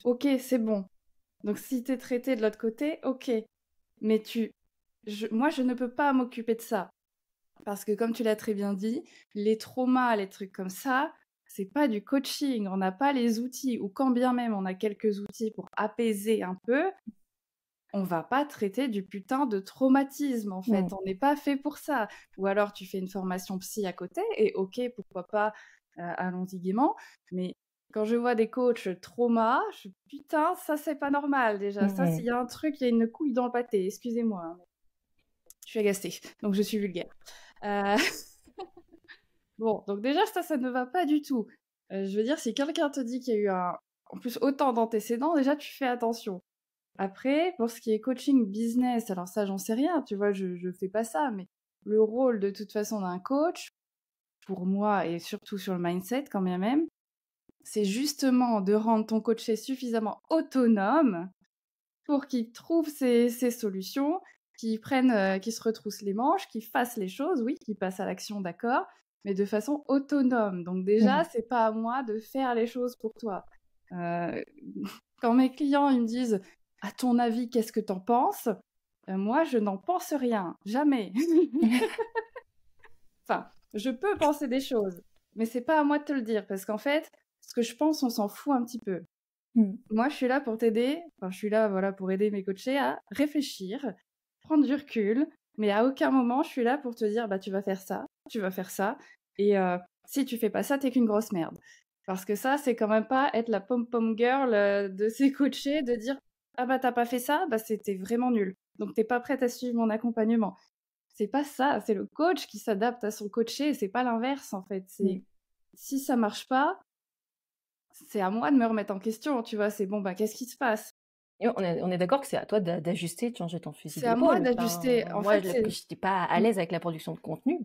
Ok, c'est bon. Donc si t'es traité de l'autre côté, ok. Mais moi je ne peux pas m'occuper de ça. Parce que comme tu l'as très bien dit, les traumas, les trucs comme ça, c'est pas du coaching. On n'a pas les outils, ou quand bien même on a quelques outils pour apaiser un peu, on va pas traiter du putain de traumatisme, en fait. Mm. On n'est pas fait pour ça. Ou alors, tu fais une formation psy à côté, et ok, pourquoi pas, allons-y gaiement. Mais quand je vois des coachs trauma, putain, ça, c'est pas normal, déjà. Ça, s'il y a un truc, il y a une couille dans le pâté, excusez-moi. Hein. Je suis agacée, donc je suis vulgaire. Bon, donc déjà, ça ne va pas du tout. Je veux dire, si quelqu'un te dit qu'il y a eu en plus autant d'antécédents, déjà, tu fais attention. Après, pour ce qui est coaching business, alors ça, j'en sais rien, tu vois, je fais pas ça, mais le rôle de toute façon d'un coach, pour moi, et surtout sur le mindset, quand bien même, c'est justement de rendre ton coaché suffisamment autonome pour qu'il trouve ses solutions, qu'il se retrousse les manches, qu'il fasse les choses, oui, qu'il passe à l'action, d'accord, mais de façon autonome. Donc déjà, c'est pas à moi de faire les choses pour toi. Quand mes clients ils me disent « À ton avis, qu'est-ce que t'en penses ?» Moi, je n'en pense rien, jamais. Enfin, je peux penser des choses, mais c'est pas à moi de te le dire, parce qu'en fait, ce que je pense, on s'en fout un petit peu. Moi, je suis là pour t'aider, enfin, je suis là, voilà, pour aider mes coachés à réfléchir, prendre du recul, mais à aucun moment, je suis là pour te dire, bah, tu vas faire ça, et si tu fais pas ça, t'es qu'une grosse merde. Parce que ça, c'est quand même pas être la pom-pom girl de ces coachés, de dire, ah bah, t'as pas fait ça, bah, c'était vraiment nul. Donc, t'es pas prête à suivre mon accompagnement. C'est pas ça, c'est le coach qui s'adapte à son coaché, c'est pas l'inverse, en fait. Si ça marche pas, c'est à moi de me remettre en question, tu vois, c'est bon, bah, qu'est-ce qui se passe? Et on est d'accord que c'est à toi d'ajuster, de changer ton fusil C'est à moi d'épaule. d'ajuster. En moi, fait, que je n'étais pas à l'aise avec la production de contenu,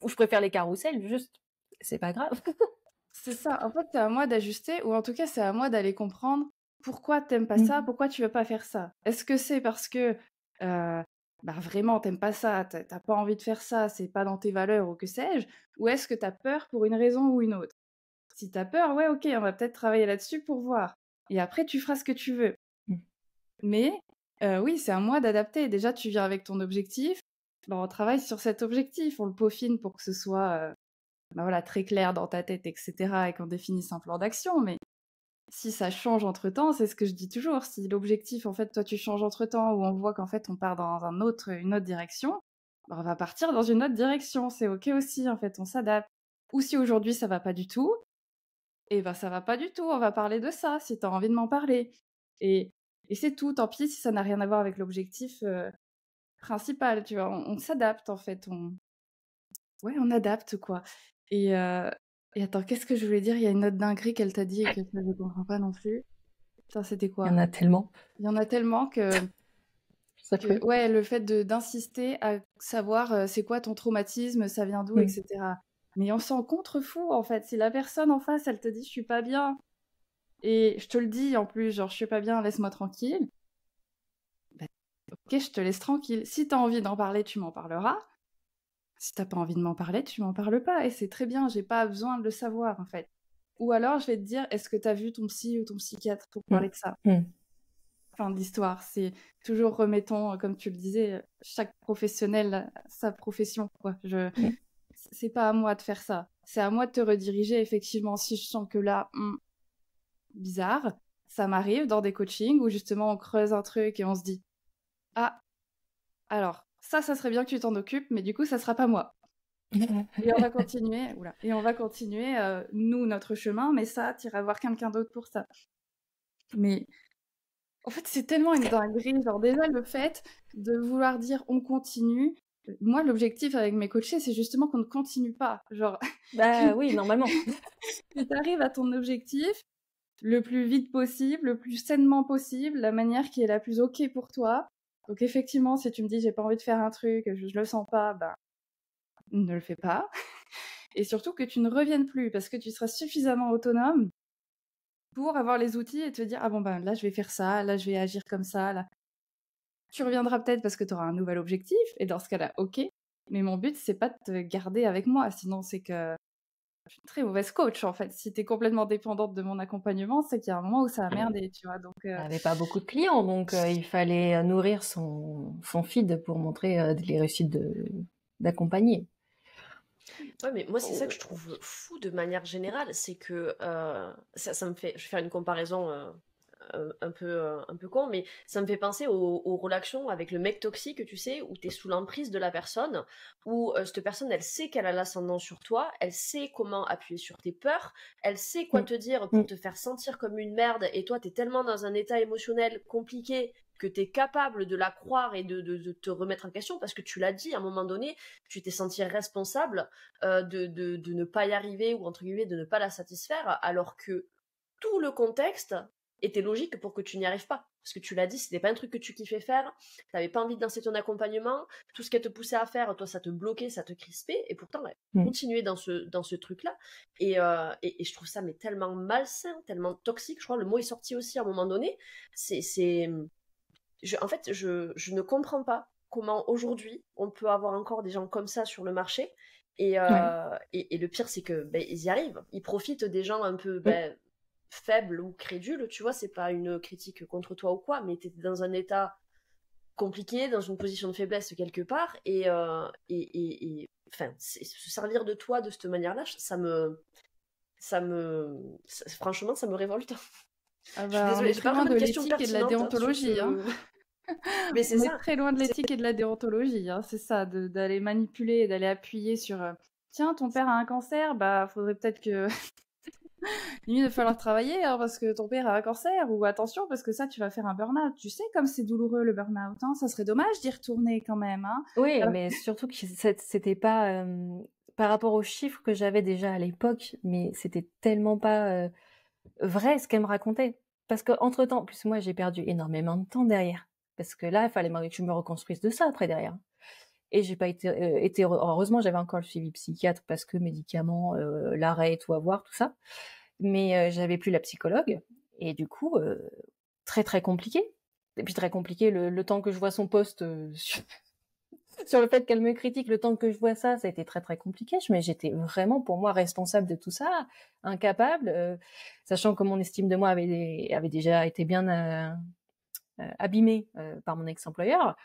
ou je préfère les carousels, juste, c'est pas grave. C'est ça, en fait, c'est à moi d'ajuster, ou en tout cas, c'est à moi d'aller comprendre pourquoi t'aimes pas ça, pourquoi tu veux pas faire ça. Est-ce que c'est parce que bah, vraiment t'aimes pas ça, t'as pas envie de faire ça, c'est pas dans tes valeurs ou que sais-je, ou est-ce que t'as peur pour une raison ou une autre? Si t'as peur, ouais, ok, on va peut-être travailler là-dessus pour voir. Et après, tu feras ce que tu veux. Mais oui, c'est à moi d'adapter. Déjà, tu viens avec ton objectif. On travaille sur cet objectif, on le peaufine pour que ce soit bah voilà, très clair dans ta tête, etc. et qu'on définisse un plan d'action. Mais si ça change entre-temps, c'est ce que je dis toujours. Si l'objectif, en fait, toi, tu changes entre-temps ou on voit qu'en fait, on part dans une autre direction, bah, on va partir dans une autre direction. C'est OK aussi, en fait, on s'adapte. Ou si aujourd'hui, ça va pas du tout, et ben ça va pas du tout, on va parler de ça, si tu as envie de m'en parler. Et c'est tout, tant pis si ça n'a rien à voir avec l'objectif principal, tu vois. On s'adapte, en fait. Ouais, on adapte, quoi. Et attends, qu'est-ce que je voulais dire? Il y a une autre dinguerie qu'elle t'a dit et que je ne comprends pas non plus. Putain, c'était Il y quoi? en a tellement. Il y en a tellement que ouais, le fait d'insister à savoir c'est quoi ton traumatisme, ça vient d'où, etc. Mais on s'en contrefou, en fait. Si la personne en face, elle te dit « je suis pas bien », et je te le dis en plus, genre « je suis pas bien, laisse-moi tranquille », bah, ok, je te laisse tranquille. Si t'as envie d'en parler, tu m'en parleras. Si t'as pas envie de m'en parler, tu m'en parles pas. Et c'est très bien, j'ai pas besoin de le savoir, en fait. Ou alors, je vais te dire, est-ce que t'as vu ton psy ou ton psychiatre pour parler de ça? Fin de l'histoire. C'est toujours, remettons, comme tu le disais, chaque professionnel a sa profession, quoi. C'est pas à moi de faire ça. C'est à moi de te rediriger, effectivement, si je sens que là, bizarre, ça m'arrive dans des coachings où justement on creuse un truc et on se dit « Ah, alors, ça serait bien que tu t'en occupes, mais du coup, ça sera pas moi. » Et on va continuer, nous, notre chemin, mais ça, t'iras voir quelqu'un d'autre pour ça. Mais en fait, c'est tellement une dinguerie. Genre, déjà, le fait de vouloir dire on continue, moi, l'objectif avec mes coachés, c'est justement qu'on ne continue pas. Genre, bah oui, normalement. Que t'arrives à ton objectif le plus vite possible, le plus sainement possible, la manière qui est la plus OK pour toi. Donc effectivement, si tu me dis j'ai pas envie de faire un truc, je le sens pas, bah ne le fais pas. Et surtout que tu ne reviennes plus parce que tu seras suffisamment autonome pour avoir les outils et te dire ah bon ben là je vais faire ça, là je vais agir comme ça, là. Tu reviendras peut-être parce que tu auras un nouvel objectif et dans ce cas-là, OK. Mais mon but c'est pas de te garder avec moi, sinon c'est que je suis une très mauvaise coach, en fait. Si t'es complètement dépendante de mon accompagnement, c'est qu'il y a un moment où ça a merdé, tu vois. Donc, Elle n'avait pas beaucoup de clients, donc il fallait nourrir son feed pour montrer les réussites d'accompagner. Ouais, mais moi, c'est ça que je trouve fou de manière générale, c'est que ça me fait... Je vais faire une comparaison un peu con, mais ça me fait penser aux relations avec le mec toxique, tu sais, où t'es sous l'emprise de la personne, où cette personne, elle sait qu'elle a l'ascendant sur toi, elle sait comment appuyer sur tes peurs, elle sait quoi Mm. te dire pour te faire sentir comme une merde, et toi, t'es tellement dans un état émotionnel compliqué que t'es capable de la croire et de te remettre en question, parce que tu l'as dit, à un moment donné, tu t'es senti responsable de ne pas y arriver, ou entre guillemets, de ne pas la satisfaire, alors que tout le contexte était logique pour que tu n'y arrives pas. Parce que tu l'as dit, c'était pas un truc que tu kiffais faire, t'avais pas envie de lancer ton accompagnement, tout ce qu'elle te poussait à faire, toi, ça te bloquait, ça te crispait, et pourtant, elle continuait dans ce truc-là. Et je trouve ça mais tellement malsain, tellement toxique, je crois, le mot est sorti aussi à un moment donné. En fait, je ne comprends pas comment aujourd'hui on peut avoir encore des gens comme ça sur le marché. Et le pire, c'est que ils y arrivent. Ils profitent des gens un peu faibles ou crédules, tu vois. C'est pas une critique contre toi ou quoi, mais t'es dans un état compliqué, dans une position de faiblesse quelque part. Enfin, se servir de toi de cette manière-là, franchement, ça me révolte. Ah Je suis bah, on désolée, est j'ai très pas loin vraiment de de questions l'éthique et de la pertinentes sur déontologie, hein. Mais c'est On est ça. très loin de l'éthique et de la déontologie, hein. C'est ça, d'aller manipuler et d'aller appuyer sur tiens, ton père a un cancer, bah faudrait peut-être que il va falloir travailler hein, parce que ton père a un cancer, ou attention parce que ça tu vas faire un burn-out. Tu sais comme c'est douloureux le burn-out, hein, ça serait dommage d'y retourner quand même, hein. Oui, Alors, mais surtout que c'était pas par rapport aux chiffres que j'avais déjà à l'époque, mais c'était tellement pas vrai ce qu'elle me racontait. Parce que entre temps, en plus moi j'ai perdu énormément de temps derrière, parce que là il fallait que je me reconstruise de ça après derrière. Et j'ai pas été heureusement j'avais encore le suivi psychiatre parce que médicaments, l'arrêt et tout à voir tout ça, mais j'avais plus la psychologue et du coup très très compliqué. Et puis très compliqué le temps que je vois son post sur le fait qu'elle me critique, le temps que je vois ça, ça a été très très compliqué. Mais j'étais vraiment pour moi responsable de tout ça, incapable, sachant que mon estime de moi avait déjà été bien abîmée par mon ex-employeur.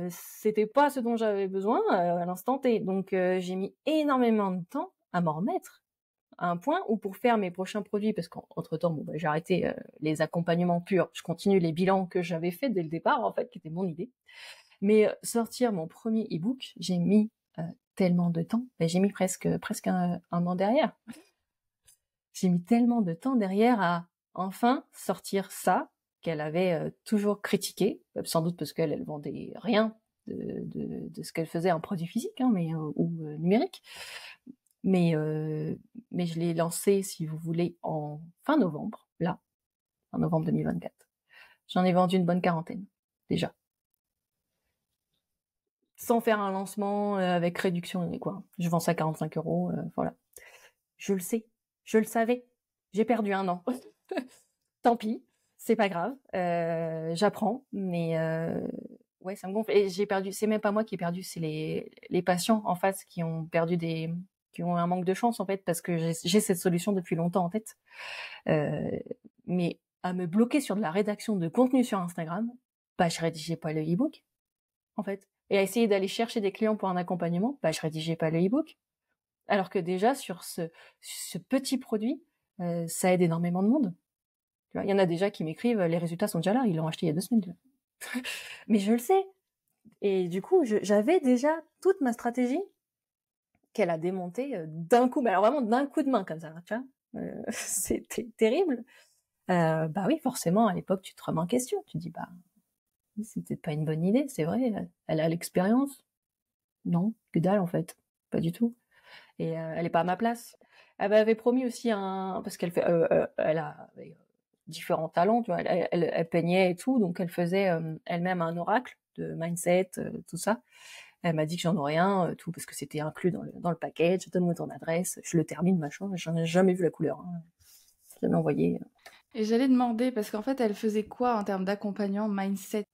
C'était pas ce dont j'avais besoin à l'instant T. Donc j'ai mis énormément de temps à m'en remettre à un point où pour faire mes prochains produits, parce qu'entre temps j'ai arrêté les accompagnements purs, je continue les bilans que j'avais fait dès le départ en fait, qui était mon idée. Mais sortir mon premier e-book, j'ai mis tellement de temps. J'ai mis presque un an derrière. J'ai mis tellement de temps derrière à enfin sortir ça qu'elle avait toujours critiqué, sans doute parce qu'elle vendait rien de ce qu'elle faisait en produit physique, hein, ou numérique. Mais je l'ai lancé, si vous voulez, en fin novembre, là, en novembre 2024. J'en ai vendu une bonne 40aine, déjà. Sans faire un lancement avec réduction et quoi. Je vends ça à 45 €, voilà. Je le sais, je le savais. J'ai perdu un an. Tant pis, c'est pas grave. J'apprends, mais ouais, ça me gonfle. Et j'ai perdu. C'est même pas moi qui ai perdu, c'est les patients en face qui ont perdu qui ont un manque de chance en fait, parce que j'ai cette solution depuis longtemps en tête. Mais à me bloquer sur de la rédaction de contenu sur Instagram, bah je rédigeais pas le e-book en fait. Et à essayer d'aller chercher des clients pour un accompagnement, bah je rédigeais pas le e-book. Alors que déjà sur ce petit produit, ça aide énormément de monde. Tu vois, il y en a déjà qui m'écrivent, les résultats sont déjà là, ils l'ont acheté il y a 2 semaines. Mais je le sais. Et du coup, j'avais déjà toute ma stratégie qu'elle a démontée d'un coup, mais alors vraiment d'un coup de main comme ça, tu vois. C'était terrible. Bah oui, forcément, à l'époque, tu te remets en question. Tu dis, bah, c'est peut-être pas une bonne idée, c'est vrai. Elle a l'expérience. Non, que dalle en fait, pas du tout. Et elle est pas à ma place. Elle m'avait promis aussi parce qu'elle fait, elle a différents talents, tu vois. Elle peignait et tout, donc elle faisait elle-même un oracle de mindset, tout ça. Elle m'a dit que j'en aurais un, tout parce que c'était inclus dans le package. Donne-moi ton adresse, je le termine, machin. J'en ai jamais vu la couleur. Hein. Je l'ai envoyé. Et j'allais demander, parce qu'en fait, elle faisait quoi en termes d'accompagnement mindset?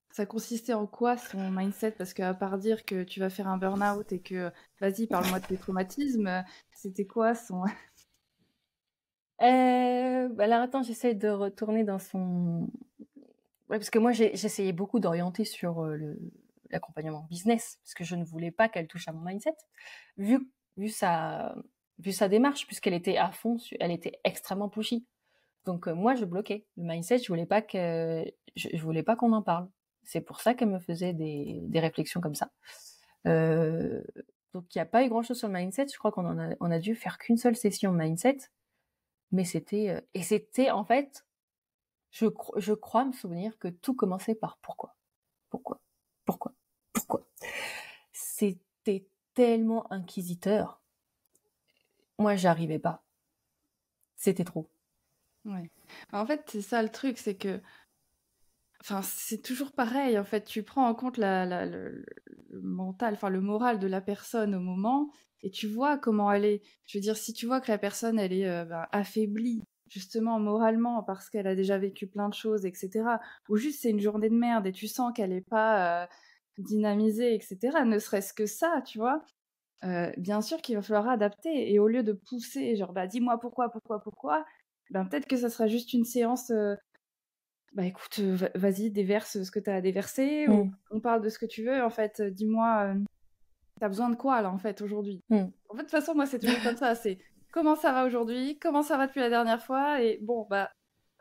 Ça consistait en quoi son mindset? Parce qu'à part dire que tu vas faire un burn-out et que vas-y, parle-moi de tes traumatismes, c'était quoi son. Bah alors attends, j'essaie de retourner dans son. Ouais, parce que moi j'essayais beaucoup d'orienter sur l'accompagnement business, parce que je ne voulais pas qu'elle touche à mon mindset, vu sa démarche, puisqu'elle était à fond, elle était extrêmement pushy. Donc moi, je bloquais. Le mindset, je voulais pas qu'on en parle. C'est pour ça qu'elle me faisait des réflexions comme ça. Donc il n'y a pas eu grand-chose sur le mindset. Je crois on a dû faire qu'une seule session mindset. Mais c'était en fait, je crois me souvenir que tout commençait par pourquoi. C'était tellement inquisiteur. Moi, j'arrivais pas. C'était trop. Ouais. En fait, c'est ça le truc, c'est que enfin, c'est toujours pareil, en fait, tu prends en compte le mental, enfin le moral de la personne au moment, et tu vois comment elle est. Je veux dire, si tu vois que la personne, elle est affaiblie, justement moralement, parce qu'elle a déjà vécu plein de choses, etc., ou juste c'est une journée de merde et tu sens qu'elle n'est pas dynamisée, etc., ne serait-ce que ça, tu vois, bien sûr qu'il va falloir adapter, et au lieu de pousser, genre, bah dis-moi pourquoi, ben peut-être que ça sera juste une séance. Bah écoute, vas-y, déverse ce que tu as à déverser, ou on parle de ce que tu veux. En fait, dis-moi, t'as besoin de quoi là, en fait, aujourd'hui? En fait, de toute façon, moi, c'est toujours comme ça. C'est comment ça va aujourd'hui? Comment ça va depuis la dernière fois? Et bon, bah,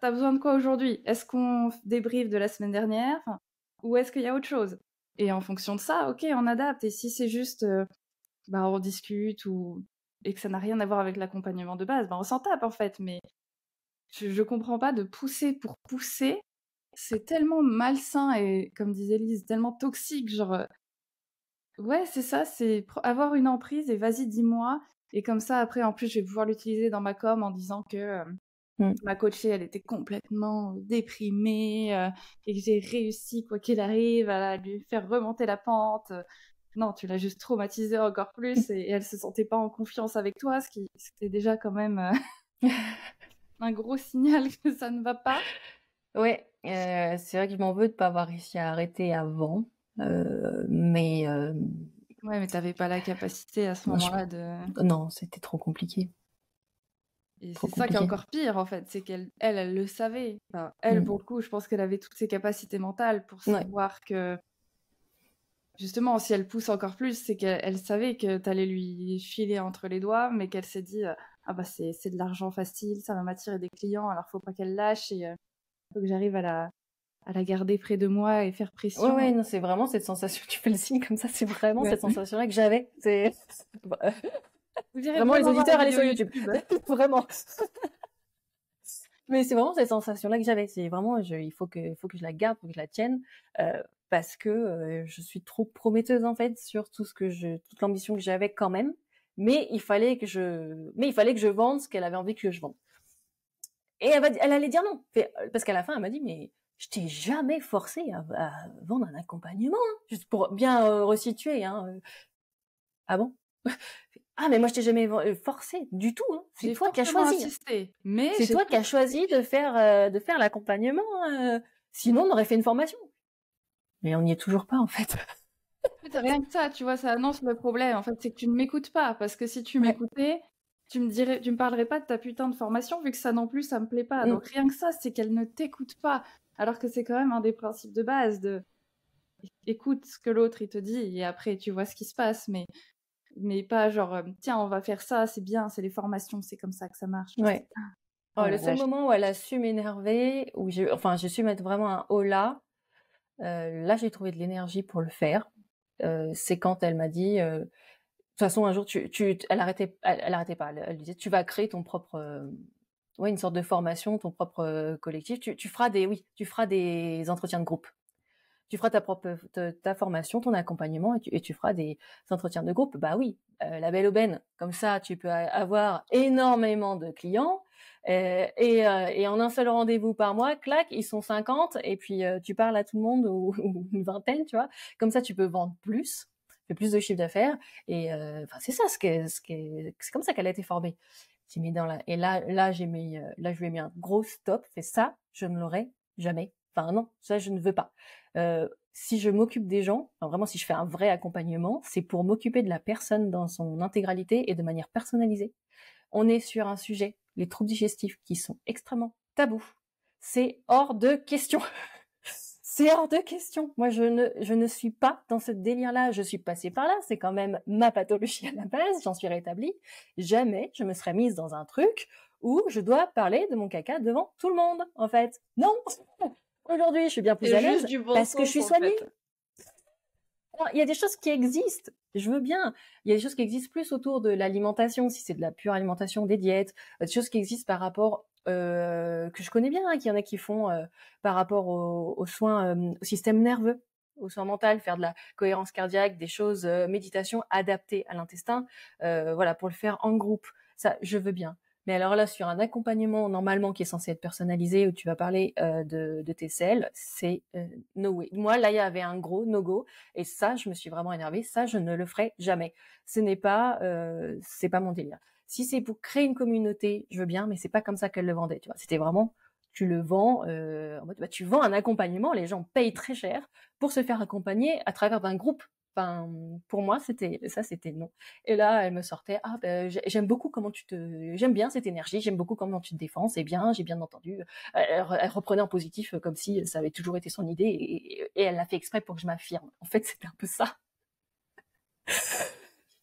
t'as besoin de quoi aujourd'hui? Est-ce qu'on débriefe de la semaine dernière? Enfin, ou est-ce qu'il y a autre chose? Et en fonction de ça, ok, on adapte. Et si c'est juste, bah, on discute, et que ça n'a rien à voir avec l'accompagnement de base, bah, on s'en tape, en fait. Mais je comprends pas de pousser pour pousser. C'est tellement malsain et, comme disait Lise, tellement toxique. Genre, ouais, c'est ça, c'est avoir une emprise et vas-y, dis-moi. Et comme ça, après, en plus, je vais pouvoir l'utiliser dans ma com en disant que ma coachée, elle était complètement déprimée et que j'ai réussi, quoi qu'il arrive, à lui faire remonter la pente. Non, tu l'as juste traumatisée encore plus et elle se sentait pas en confiance avec toi, c'était déjà quand même un gros signal que ça ne va pas. Ouais, c'est vrai que je m'en veux de pas avoir réussi à arrêter avant, mais Ouais, mais t'avais pas la capacité à ce moment-là de... non, c'était trop compliqué. Et Trop c'est ça qui est compliqué. encore pire, en fait, c'est elle le savait. Enfin, elle, pour le coup, je pense qu'elle avait toutes ses capacités mentales pour Ouais. savoir que, justement, si elle pousse encore plus, c'est qu'elle savait que t'allais lui filer entre les doigts, mais qu'elle s'est dit, ah bah c'est de l'argent facile, ça va m'attirer des clients, alors faut pas qu'elle lâche et faut que j'arrive à la garder près de moi et faire pression. Ouais, non, c'est vraiment cette sensation, tu fais le signe comme ça, c'est vraiment Ouais. cette sensation-là que j'avais. C'est Vous irez vraiment les voir auditeurs, la allez sur vidéo YouTube. Vraiment. Mais c'est vraiment cette sensation-là que j'avais. C'est vraiment, il faut que je la garde, faut que je la tienne, parce que je suis trop prometteuse en fait sur toute l'ambition que j'avais quand même. Mais il fallait que je vende ce qu'elle avait envie que je vende. Et elle allait dire non, parce qu'à la fin elle m'a dit mais je t'ai jamais forcé à vendre un accompagnement, hein, juste pour bien resituer. Hein. Ah bon? Ah mais moi je t'ai jamais forcé du tout. Hein. C'est toi qui as choisi. Insisté, mais c'est toi qui as choisi de faire l'accompagnement. Sinon on aurait fait une formation. Mais on n'y est toujours pas en fait. Rien que ça, tu vois, ça annonce le problème. En fait, c'est que tu ne m'écoutes pas, parce que si tu m'écoutais, tu me parlerais pas de ta putain de formation, vu que ça non plus, ça me plaît pas. Donc rien que ça, c'est qu'elle ne t'écoute pas. Alors que c'est quand même un des principes de base de écoute ce que l'autre il te dit et après tu vois ce qui se passe, mais pas genre tiens on va faire ça, c'est bien, c'est les formations, c'est comme ça que ça marche. Ouais. Le seul vache. moment où elle a su m'énerver, où j'ai su mettre vraiment un haut là j'ai trouvé de l'énergie pour le faire. C'est quand elle m'a dit, de toute façon un jour elle arrêtait pas, elle disait tu vas créer ton propre, une sorte de formation, ton propre collectif. Tu feras des entretiens de groupe. Tu feras ta formation, ton accompagnement et tu feras des entretiens de groupe. Bah oui, la belle aubaine. Comme ça, tu peux avoir énormément de clients et en un seul rendez-vous par mois, clac, ils sont 50 et puis tu parles à tout le monde ou une vingtaine, tu vois. Comme ça, tu peux vendre plus, faire plus de chiffre d'affaires et c'est ça c'est comme ça qu'elle a été formée. J'ai mis et là je lui ai mis un gros stop. Fait ça, je ne l'aurais jamais. Enfin non, ça je ne veux pas. Si je m'occupe des gens, vraiment si je fais un vrai accompagnement, c'est pour m'occuper de la personne dans son intégralité et de manière personnalisée. On est sur un sujet, les troubles digestifs, qui sont extrêmement tabous. C'est hors de question. C'est hors de question. Moi, je ne suis pas dans ce délire-là. Je suis passée par là. C'est quand même ma pathologie à la base. J'en suis rétablie. Jamais je me serais mise dans un truc où je dois parler de mon caca devant tout le monde, en fait. Non. Aujourd'hui, je suis bien plus C'est à juste l'aise du bon parce que je suis sens, en soignée. fait. Il y a des choses qui existent, je veux bien. Il y a des choses qui existent plus autour de l'alimentation, si c'est de la pure alimentation, des diètes, des choses qui existent par rapport que je connais bien, hein, qu'il y en a qui font par rapport aux soins, au système nerveux, aux soins mentaux, faire de la cohérence cardiaque, des choses méditation adaptées à l'intestin, voilà, pour le faire en groupe. Ça, je veux bien. Mais alors là, sur un accompagnement normalement qui est censé être personnalisé, où tu vas parler de tes selles, c'est no way. Moi, là, il y avait un gros no-go, et ça, je me suis vraiment énervée. Ça, je ne le ferai jamais. C'est pas mon délire. Si c'est pour créer une communauté, je veux bien, mais c'est pas comme ça qu'elle le vendait. Tu vois, c'était vraiment, tu le vends en mode, tu vends un accompagnement. Les gens payent très cher pour se faire accompagner à travers d'un groupe. Enfin, pour moi, c'était non. Et là, elle me sortait, j'aime beaucoup comment j'aime bien cette énergie, j'aime beaucoup comment tu te défends, c'est bien, j'ai bien entendu. Elle reprenait en positif comme si ça avait toujours été son idée et elle l'a fait exprès pour que je m'affirme. En fait, c'était un peu ça.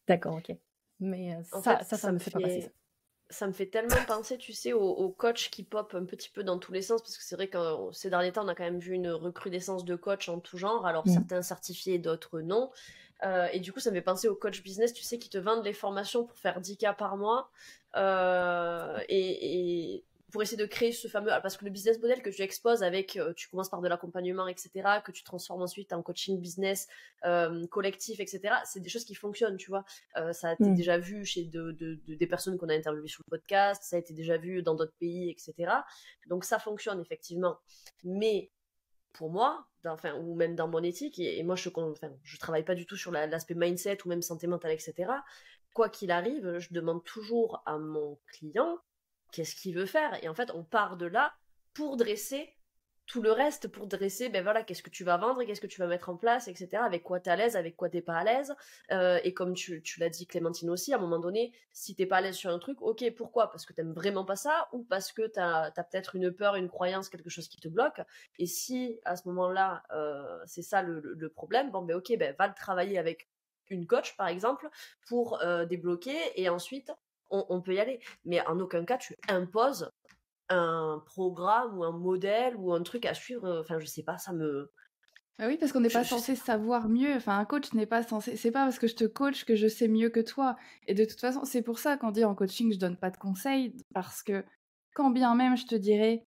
D'accord, ok. Mais ça me fait pas passer ça. Ça me fait tellement penser, tu sais, aux coachs qui pop un petit peu dans tous les sens, parce que c'est vrai que ces derniers temps, on a quand même vu une recrudescence de coachs en tout genre, alors certains certifiés, d'autres non. Et du coup, ça me fait penser aux coachs business, tu sais, qui te vendent les formations pour faire 10K par mois, et pour essayer de créer ce fameux... Parce que le business model que tu exposes avec, tu commences par de l'accompagnement, etc., que tu transformes ensuite en coaching business collectif, etc., c'est des choses qui fonctionnent, tu vois. Ça a été déjà vu chez des personnes qu'on a interviewées sur le podcast, ça a été déjà vu dans d'autres pays, etc. Donc ça fonctionne, effectivement. Mais pour moi, ou même dans mon éthique, et moi je travaille pas du tout sur l'aspect mindset ou même santé mentale, etc. Quoi qu'il arrive, je demande toujours à mon client qu'est-ce qu'il veut faire. Et en fait, on part de là pour dresser tout le reste, pour dresser, ben voilà, qu'est-ce que tu vas vendre, qu'est-ce que tu vas mettre en place, etc. Avec quoi t'es à l'aise, avec quoi t'es pas à l'aise. Et comme tu l'as dit, Clémentine aussi, à un moment donné, si t'es pas à l'aise sur un truc, ok, pourquoi? Parce que t'aimes vraiment pas ça, ou parce que t'as peut-être une peur, une croyance, quelque chose qui te bloque. Et si, à ce moment-là, c'est ça le problème, bon, ben ok, ben va le travailler avec une coach, par exemple, pour débloquer, et ensuite, on peut y aller. Mais en aucun cas, tu imposes un programme ou un modèle ou un truc à suivre. Enfin, je sais pas, ça me... Bah oui, parce qu'on n'est pas censé savoir mieux. Enfin, un coach n'est pas censé... C'est pas parce que je te coach que je sais mieux que toi. Et de toute façon, c'est pour ça qu'on dit en coaching, je donne pas de conseils, parce que quand bien même je te dirais,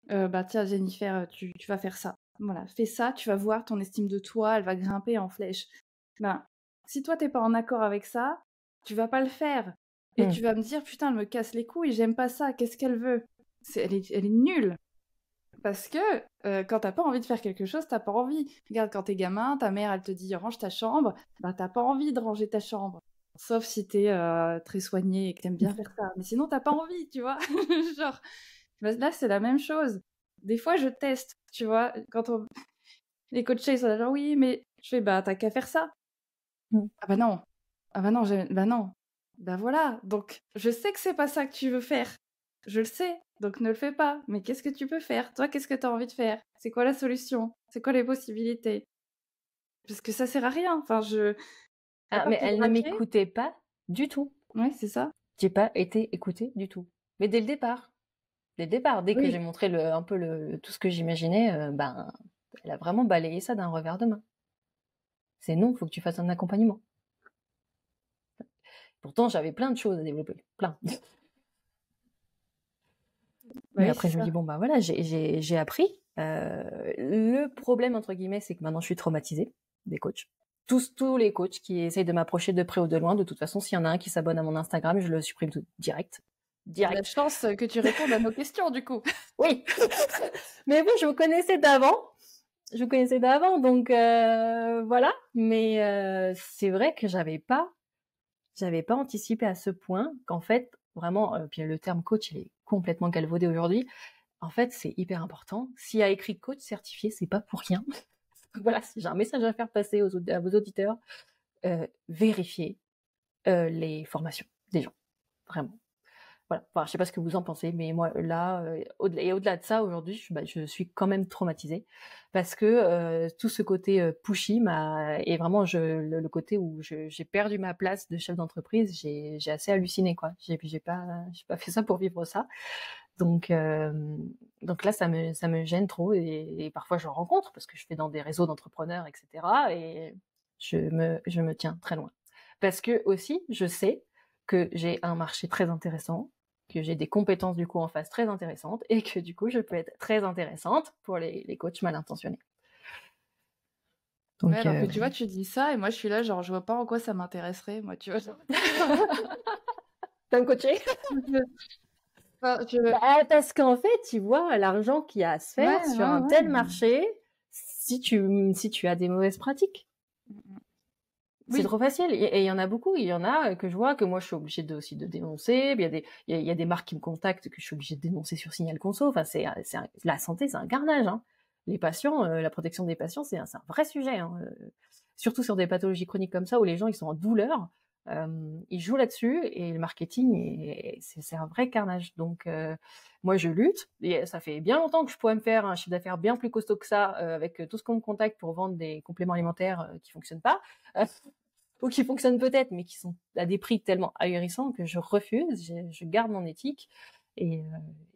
bah tiens Jennifer, tu vas faire ça. Voilà, fais ça, tu vas voir, ton estime de toi, elle va grimper en flèche. Ben, si toi t'es pas en accord avec ça, tu vas pas le faire. Et tu vas me dire, putain, elle me casse les couilles, j'aime pas ça, qu'est-ce qu'elle veut? Elle est nulle. Parce que quand t'as pas envie de faire quelque chose, t'as pas envie. Regarde, quand t'es gamin, ta mère, elle te dit range ta chambre, bah t'as pas envie de ranger ta chambre. Sauf si t'es très soigné et que t'aimes bien faire ça. Mais sinon, t'as pas envie, tu vois. Genre, bah, là, c'est la même chose. Des fois, je teste, tu vois. Les coachés, ils sont là, genre, oui, mais je fais, bah t'as qu'à faire ça. Ah bah non. Ah bah non, bah non. Bah voilà. Donc, je sais que c'est pas ça que tu veux faire. Je le sais, donc ne le fais pas. Mais qu'est-ce que tu peux faire? Toi, qu'est-ce que tu as envie de faire? C'est quoi la solution? C'est quoi les possibilités? Parce que ça sert à rien. Enfin, mais elle ne m'écoutait pas du tout. Oui, c'est ça. J'ai pas été écoutée du tout. Mais dès le départ. Dès que j'ai montré un peu tout ce que j'imaginais, elle a vraiment balayé ça d'un revers de main. C'est non, faut que tu fasses un accompagnement. Pourtant, j'avais plein de choses à développer. Plein. Mais après, je me dis, bon, bah voilà, j'ai appris. Le problème, entre guillemets, c'est que maintenant, je suis traumatisée des coachs. Tous les coachs qui essayent de m'approcher de près ou de loin, de toute façon, s'il y en a un qui s'abonne à mon Instagram, je le supprime direct. Il y a de chance que tu répondes à nos questions, du coup. Oui. Mais bon, je vous connaissais d'avant. Donc voilà. Mais c'est vrai que j'avais pas anticipé à ce point qu'en fait, vraiment, puis le terme coach, il est complètement galvaudé aujourd'hui. En fait, c'est hyper important. S'il y a écrit coach certifié, c'est pas pour rien. Voilà, si j'ai un message à faire passer à vos auditeurs, vérifiez les formations des gens. Vraiment. Voilà. Enfin, je sais pas ce que vous en pensez, mais moi là, au-delà de ça, aujourd'hui, je suis quand même traumatisée parce que tout ce côté pushy et vraiment le côté où j'ai perdu ma place de chef d'entreprise, j'ai assez halluciné quoi. J'ai pas fait ça pour vivre ça. Donc donc là, ça me gêne trop et parfois je le rencontre parce que je fais dans des réseaux d'entrepreneurs, etc. Et je me tiens très loin parce que aussi je sais que j'ai un marché très intéressant, que j'ai des compétences du coup en face très intéressantes et que du coup je peux être très intéressante pour les coachs mal intentionnés. Ouais, Donc alors que tu vois, tu dis ça et moi je suis là, genre je vois pas en quoi ça m'intéresserait, moi, tu vois. t'as me coacher Enfin, parce qu'en fait, tu vois l'argent qu'il y a à se faire Ouais, sur un tel marché si tu as des mauvaises pratiques. C'est Oui. trop facile. Et il y en a beaucoup. Il y en a que je vois que moi je suis obligée aussi de dénoncer. Il y a des marques qui me contactent que je suis obligée de dénoncer sur Signal Conso. Enfin, la santé, c'est un carnage. Hein. Les patients, la protection des patients, c'est un vrai sujet. Hein. Surtout sur des pathologies chroniques comme ça où les gens ils sont en douleur. Ils jouent là-dessus et le marketing, c'est un vrai carnage. Donc moi je lutte et ça fait bien longtemps que je pourrais me faire un chiffre d'affaires bien plus costaud que ça avec tout ce qu'on me contacte pour vendre des compléments alimentaires qui fonctionnent pas. Ou qui fonctionnent peut-être, mais qui sont à des prix tellement ahurissants que je refuse, je garde mon éthique. Et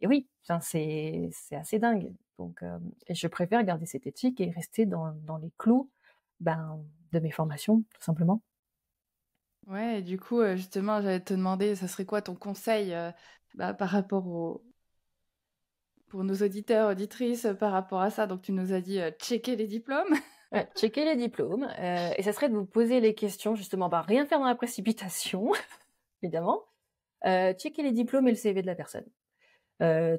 oui, enfin, c'est assez dingue. Donc, et je préfère garder cette éthique et rester dans les clous de mes formations, tout simplement. Ouais, et du coup, justement, j'allais te demander, ça serait quoi ton conseil par rapport pour nos auditeurs, auditrices, par rapport à ça. Donc, tu nous as dit checker les diplômes. Checker les diplômes. Et ça serait de vous poser les questions, justement, rien faire dans la précipitation, évidemment. Checker les diplômes et le CV de la personne.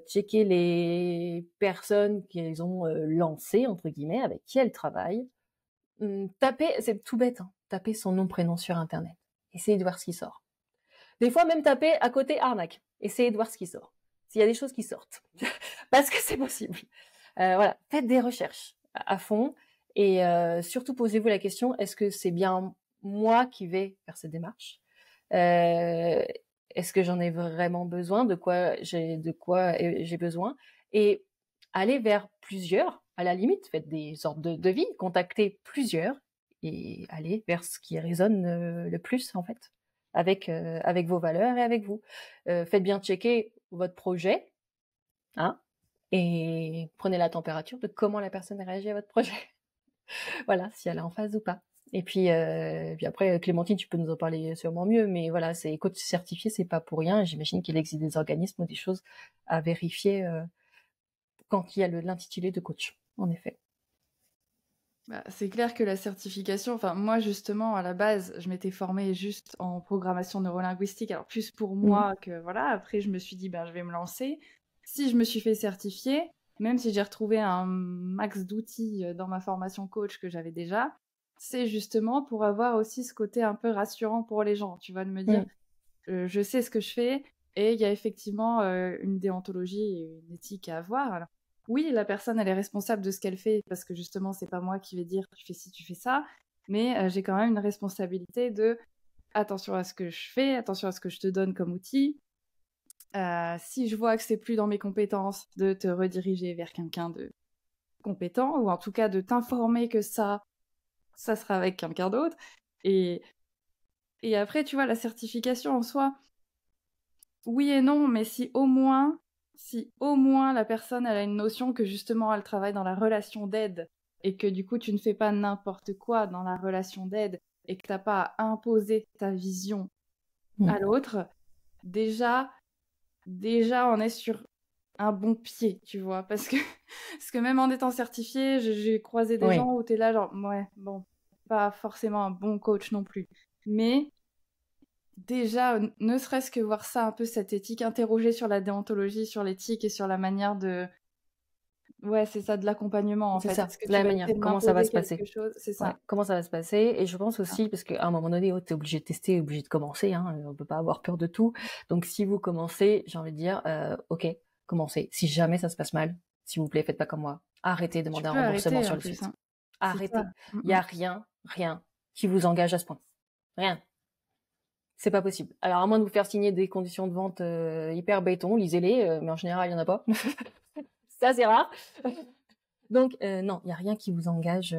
Checker les personnes qu'ils ont lancées, entre guillemets, avec qui elles travaillent. Taper, c'est tout bête, hein, taper son nom, prénom sur Internet. Essayez de voir ce qui sort. Des fois, même taper à côté arnaque. Essayez de voir ce qui sort. S'il y a des choses qui sortent. Parce que c'est possible. Voilà, faites des recherches à fond et surtout posez-vous la question, est-ce que c'est bien moi qui vais faire cette démarche Est-ce que j'en ai vraiment besoin? De quoi j'ai besoin? Et allez vers plusieurs, à la limite, faites des sortes de devis, contactez plusieurs et allez vers ce qui résonne le plus en fait avec vos valeurs et avec vous. Faites bien checker votre projet, hein, et prenez la température de comment la personne réagit à votre projet. Voilà, si elle est en phase ou pas. Et puis après, Clémentine, tu peux nous en parler sûrement mieux, mais voilà, c'est coach certifié, c'est pas pour rien. J'imagine qu'il existe des organismes ou des choses à vérifier quand il y a l'intitulé de coach, en effet. C'est clair que la certification, enfin moi justement à la base je m'étais formée juste en programmation neurolinguistique, alors plus pour moi que voilà, après je me suis dit je vais me lancer. Si je me suis fait certifier, même si j'ai retrouvé un max d'outils dans ma formation coach que j'avais déjà, c'est justement pour avoir aussi ce côté un peu rassurant pour les gens, tu vas de me dire je sais ce que je fais et il y a effectivement une déontologie et une éthique à avoir. Alors, oui, la personne, elle est responsable de ce qu'elle fait parce que justement, c'est pas moi qui vais dire tu fais ci, tu fais ça, mais j'ai quand même une responsabilité de attention à ce que je fais, attention à ce que je te donne comme outil. Si je vois que c'est plus dans mes compétences, de te rediriger vers quelqu'un de compétent ou en tout cas de t'informer que ça sera avec quelqu'un d'autre. Et après, tu vois, la certification en soi, oui et non, mais si au moins la personne elle a une notion que justement elle travaille dans la relation d'aide et que du coup tu ne fais pas n'importe quoi dans la relation d'aide et que t'as pas à imposer ta vision à l'autre, déjà on est sur un bon pied, tu vois, parce que même en étant certifiée, j'ai croisé des gens où t'es là genre ouais, bon, pas forcément un bon coach non plus, mais déjà, ne serait-ce que voir ça, un peu cette éthique, interroger sur la déontologie, sur l'éthique et sur la manière de... Ouais, c'est ça, de l'accompagnement en fait. C'est ça, Est-ce que la tu vas manière, essayer de comment ça va se m'imposer passer. quelque chose? C'est ça. Ouais, comment ça va se passer. Et je pense aussi, parce qu'à un moment donné, tu es obligé de tester, obligé de commencer, hein, on peut pas avoir peur de tout. Donc si vous commencez, j'ai envie de dire, ok, commencez. Si jamais ça se passe mal, s'il vous plaît, faites pas comme moi. Arrêtez de demander un remboursement sur le site. Hein. Arrêtez. Il y a rien qui vous engage à ce point. Rien. C'est pas possible. Alors, à moins de vous faire signer des conditions de vente hyper béton, lisez-les, mais en général, il y en a pas. Ça, c'est rare. Donc, non, il y a rien qui vous engage.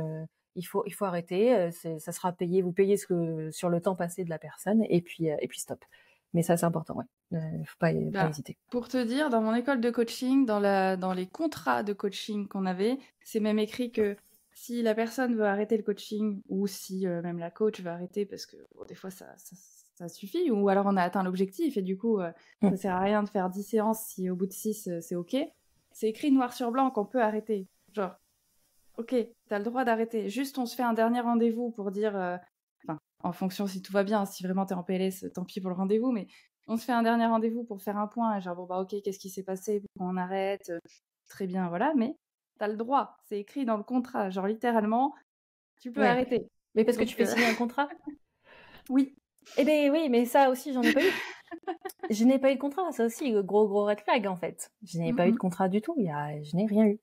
Il faut arrêter. Ça sera payé. Vous payez sur le temps passé de la personne, et puis stop. Mais ça, c'est important, ouais. Faut pas hésiter. Pour te dire, dans mon école de coaching, dans les contrats de coaching qu'on avait, c'est même écrit que si la personne veut arrêter le coaching, ou si même la coach veut arrêter, parce que bon, des fois ça suffit, ou alors on a atteint l'objectif, et du coup, ça sert à rien de faire 10 séances si au bout de 6, c'est OK. C'est écrit noir sur blanc qu'on peut arrêter. Genre, OK, t'as le droit d'arrêter. Juste, on se fait un dernier rendez-vous pour dire... en fonction si tout va bien, si vraiment t'es en PLS, tant pis pour le rendez-vous, mais on se fait un dernier rendez-vous pour faire un point, genre bon bah ok, qu'est-ce qui s'est passé, pourquoi on arrête, très bien, voilà, mais t'as le droit, c'est écrit dans le contrat, genre littéralement, tu peux arrêter. Mais parce que tu fais signer un contrat? Oui. Eh ben oui, mais ça aussi, j'en ai pas eu. Je n'ai pas eu de contrat, ça aussi, gros red flag en fait. Je n'ai pas eu de contrat du tout, je n'ai rien eu.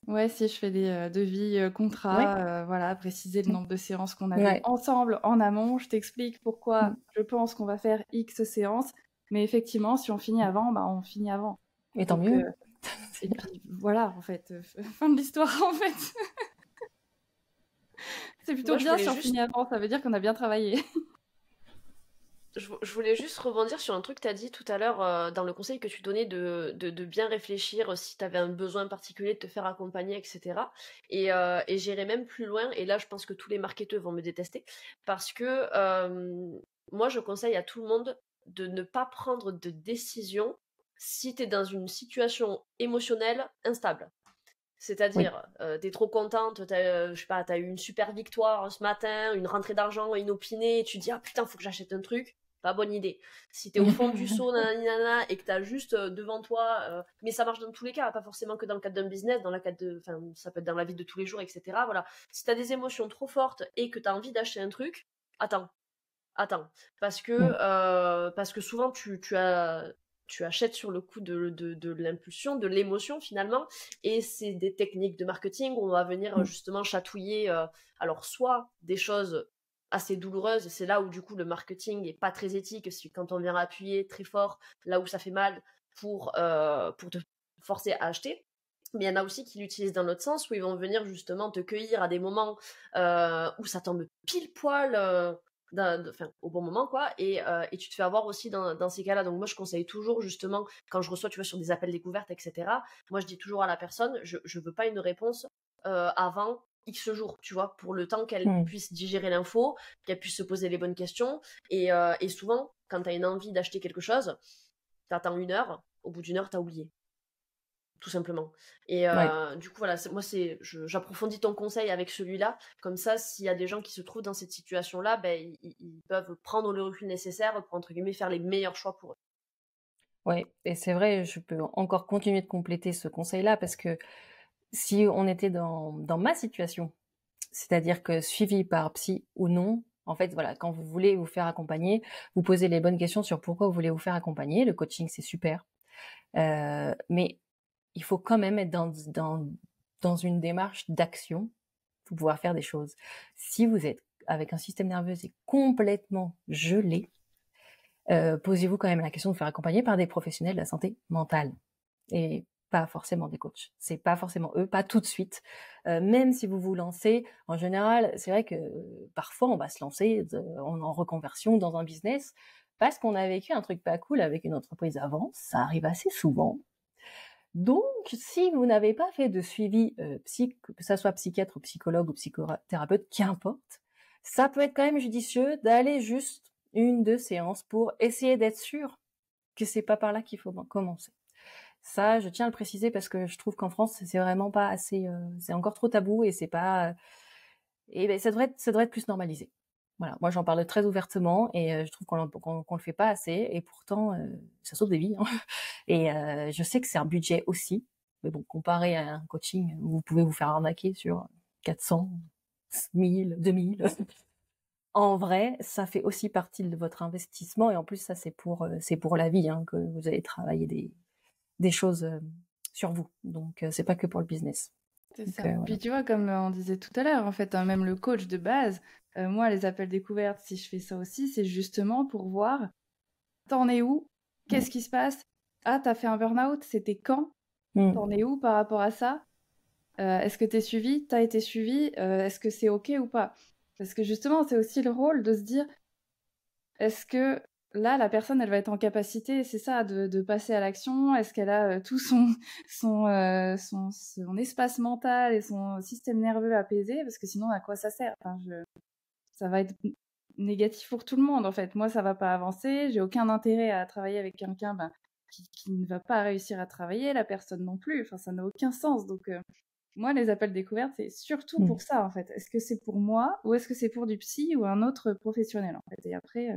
Ouais, si je fais des devis contrats, voilà, préciser le nombre de séances qu'on avait ensemble en amont, je t'explique pourquoi je pense qu'on va faire X séances, mais effectivement, si on finit avant, bah on finit avant. Et tant mieux. Et puis voilà, en fait, fin de l'histoire en fait. C'est plutôt bien si on finit avant, ça veut dire qu'on a bien travaillé. Je voulais juste rebondir sur un truc que tu as dit tout à l'heure dans le conseil que tu donnais de bien réfléchir si tu avais un besoin particulier de te faire accompagner, etc. Et j'irai même plus loin, et là je pense que tous les marketeurs vont me détester, parce que moi je conseille à tout le monde de ne pas prendre de décision si tu es dans une situation émotionnelle instable. C'est-à-dire, t'es trop contente, je sais pas, t'as eu une super victoire ce matin, une rentrée d'argent inopinée, et tu dis, ah putain, faut que j'achète un truc. Pas bonne idée. Si t'es au fond du seau, nanana, et que t'as juste devant toi, mais ça marche dans tous les cas, pas forcément que dans le cadre d'un business, ça peut être dans la vie de tous les jours, etc. Voilà. Si t'as des émotions trop fortes et que t'as envie d'acheter un truc, attends. Parce que souvent tu achètes sur le coup de l'impulsion, de l'émotion finalement, et c'est des techniques de marketing où on va venir justement chatouiller, alors soit des choses assez douloureuses, et c'est là où du coup le marketing est pas très éthique, c'est quand on vient appuyer très fort là où ça fait mal pour te forcer à acheter. Mais il y en a aussi qui l'utilisent dans l'autre sens, où ils vont venir justement te cueillir à des moments où ça tombe pile poil au bon moment, quoi, et tu te fais avoir aussi dans ces cas-là. Donc moi je conseille toujours, justement, quand je reçois, tu vois, sur des appels découvertes, etc., moi je dis toujours à la personne, je veux pas une réponse avant X jours, tu vois, pour le temps qu'elle puisse digérer l'info, qu'elle puisse se poser les bonnes questions, et souvent quand t'as une envie d'acheter quelque chose, t'attends 1 heure, au bout d'1 heure t'as oublié, tout simplement. Et du coup, voilà, j'approfondis ton conseil avec celui-là. Comme ça, s'il y a des gens qui se trouvent dans cette situation-là, ben, ils peuvent prendre le recul nécessaire pour, entre guillemets, faire les meilleurs choix pour eux. Ouais, et c'est vrai, je peux encore continuer de compléter ce conseil-là, parce que si on était dans ma situation, c'est-à-dire que suivi par psy ou non, en fait, voilà, quand vous voulez vous faire accompagner, vous posez les bonnes questions sur pourquoi vous voulez vous faire accompagner. Le coaching, c'est super. Mais il faut quand même être dans une démarche d'action pour pouvoir faire des choses. Si vous êtes avec un système nerveux et complètement gelé, posez-vous quand même la question de vous faire accompagner par des professionnels de la santé mentale, et pas forcément des coachs. C'est pas forcément eux, pas tout de suite. Même si vous vous lancez, en général, c'est vrai que parfois on va se lancer en reconversion dans un business parce qu'on a vécu un truc pas cool avec une entreprise avant. Ça arrive assez souvent. Donc, si vous n'avez pas fait de suivi que ça soit psychiatre ou psychologue ou psychothérapeute, qu'importe, ça peut être quand même judicieux d'aller juste 1-2 séances pour essayer d'être sûr que c'est pas par là qu'il faut commencer. Ça, je tiens à le préciser, parce que je trouve qu'en France, c'est vraiment pas assez, c'est encore trop tabou, et c'est pas, et ben ça devrait être plus normalisé. Voilà, moi j'en parle très ouvertement, et je trouve qu'on le fait pas assez, et pourtant ça sauve des vies, hein. Et je sais que c'est un budget aussi, mais bon, comparé à un coaching où vous pouvez vous faire arnaquer sur 400, 1000, 2000, en vrai, ça fait aussi partie de votre investissement, et en plus ça c'est pour la vie, hein, que vous allez travailler des choses sur vous. Donc c'est pas que pour le business. C'est ça. Puis tu vois, comme on disait tout à l'heure, en fait, même le coach de base, Moi, les appels découvertes, si je fais ça aussi, c'est justement pour voir, t'en es où? Qu'est-ce qui se passe? Ah, t'as fait un burn-out, c'était quand? T'en es où par rapport à ça? Est-ce que t'es suivi? T'as été suivi? Est-ce que c'est OK ou pas? Parce que justement, c'est aussi le rôle de se dire, est-ce que là, la personne, elle va être en capacité, c'est ça, de passer à l'action? Est-ce qu'elle a tout son espace mental et son système nerveux apaisé? Parce que sinon, à quoi ça sert? Enfin, ça va être négatif pour tout le monde, en fait. Moi, ça va pas avancer. J'ai aucun intérêt à travailler avec quelqu'un qui ne va pas réussir à travailler, la personne non plus. Enfin, ça n'a aucun sens. Donc, moi, les appels découvertes, c'est surtout pour ça, en fait. Est-ce que c'est pour moi ou est-ce que c'est pour du psy ou un autre professionnel, en fait? Et après,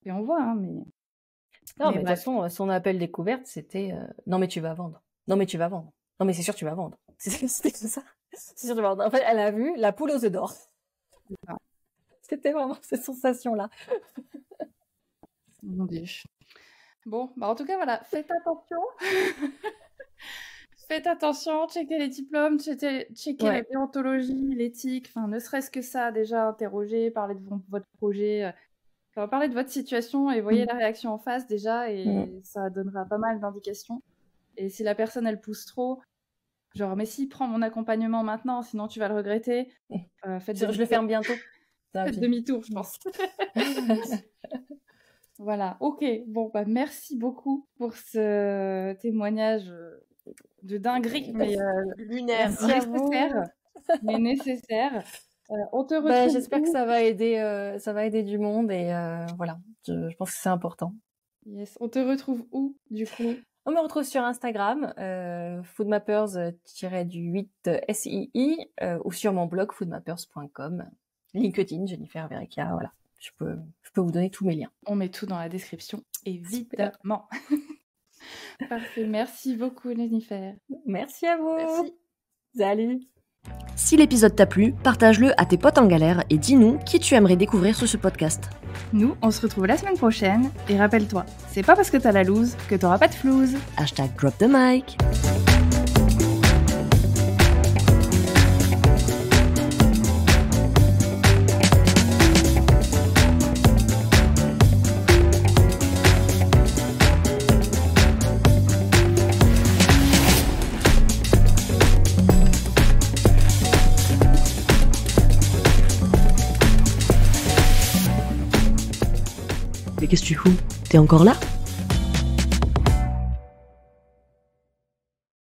et on voit, hein, mais... Non, mais de toute façon, son appel découverte, c'était non, mais tu vas vendre. Non, mais tu vas vendre. Non, mais c'est sûr, tu vas vendre. C'était ça. C'est sûr, tu vas vendre. En fait, elle a vu la poule aux œufs d'or. C'était vraiment cette sensation-là. Mon Dieu. Bon, en tout cas, voilà, faites attention. Faites attention, checkez les diplômes, checkez la déontologie, l'éthique, enfin, ne serait-ce que ça, déjà, interroger, parler de votre projet, parler de votre situation et voyez la réaction en face, déjà, et ça donnera pas mal d'indications. Et si la personne, elle pousse trop, genre, mais si, prends mon accompagnement maintenant, sinon tu vas le regretter. Je le ferme bientôt. Faites demi-tour, je pense. Voilà, ok. Bon, merci beaucoup pour ce témoignage de dinguerie, mais lunaire. Nécessaire. Mais nécessaire. On te retrouve. J'espère que ça va aider du monde et voilà. Je pense que c'est important. Yes. On te retrouve où, du coup? On me retrouve sur Instagram, foodmappers-8 SII, ou sur mon blog foodmappers.com. LinkedIn, Jennifer Verrecchia, voilà. Je peux vous donner tous mes liens. On met tout dans la description, évidemment. Parfait, merci beaucoup Jennifer. Merci à vous. Merci. Salut. Si l'épisode t'a plu, partage-le à tes potes en galère et dis-nous qui tu aimerais découvrir sur ce podcast. Nous, on se retrouve la semaine prochaine et rappelle-toi, c'est pas parce que t'as la loose que t'auras pas de flouze. #DropTheMic. Mais qu'est-ce que tu fous? T'es encore là?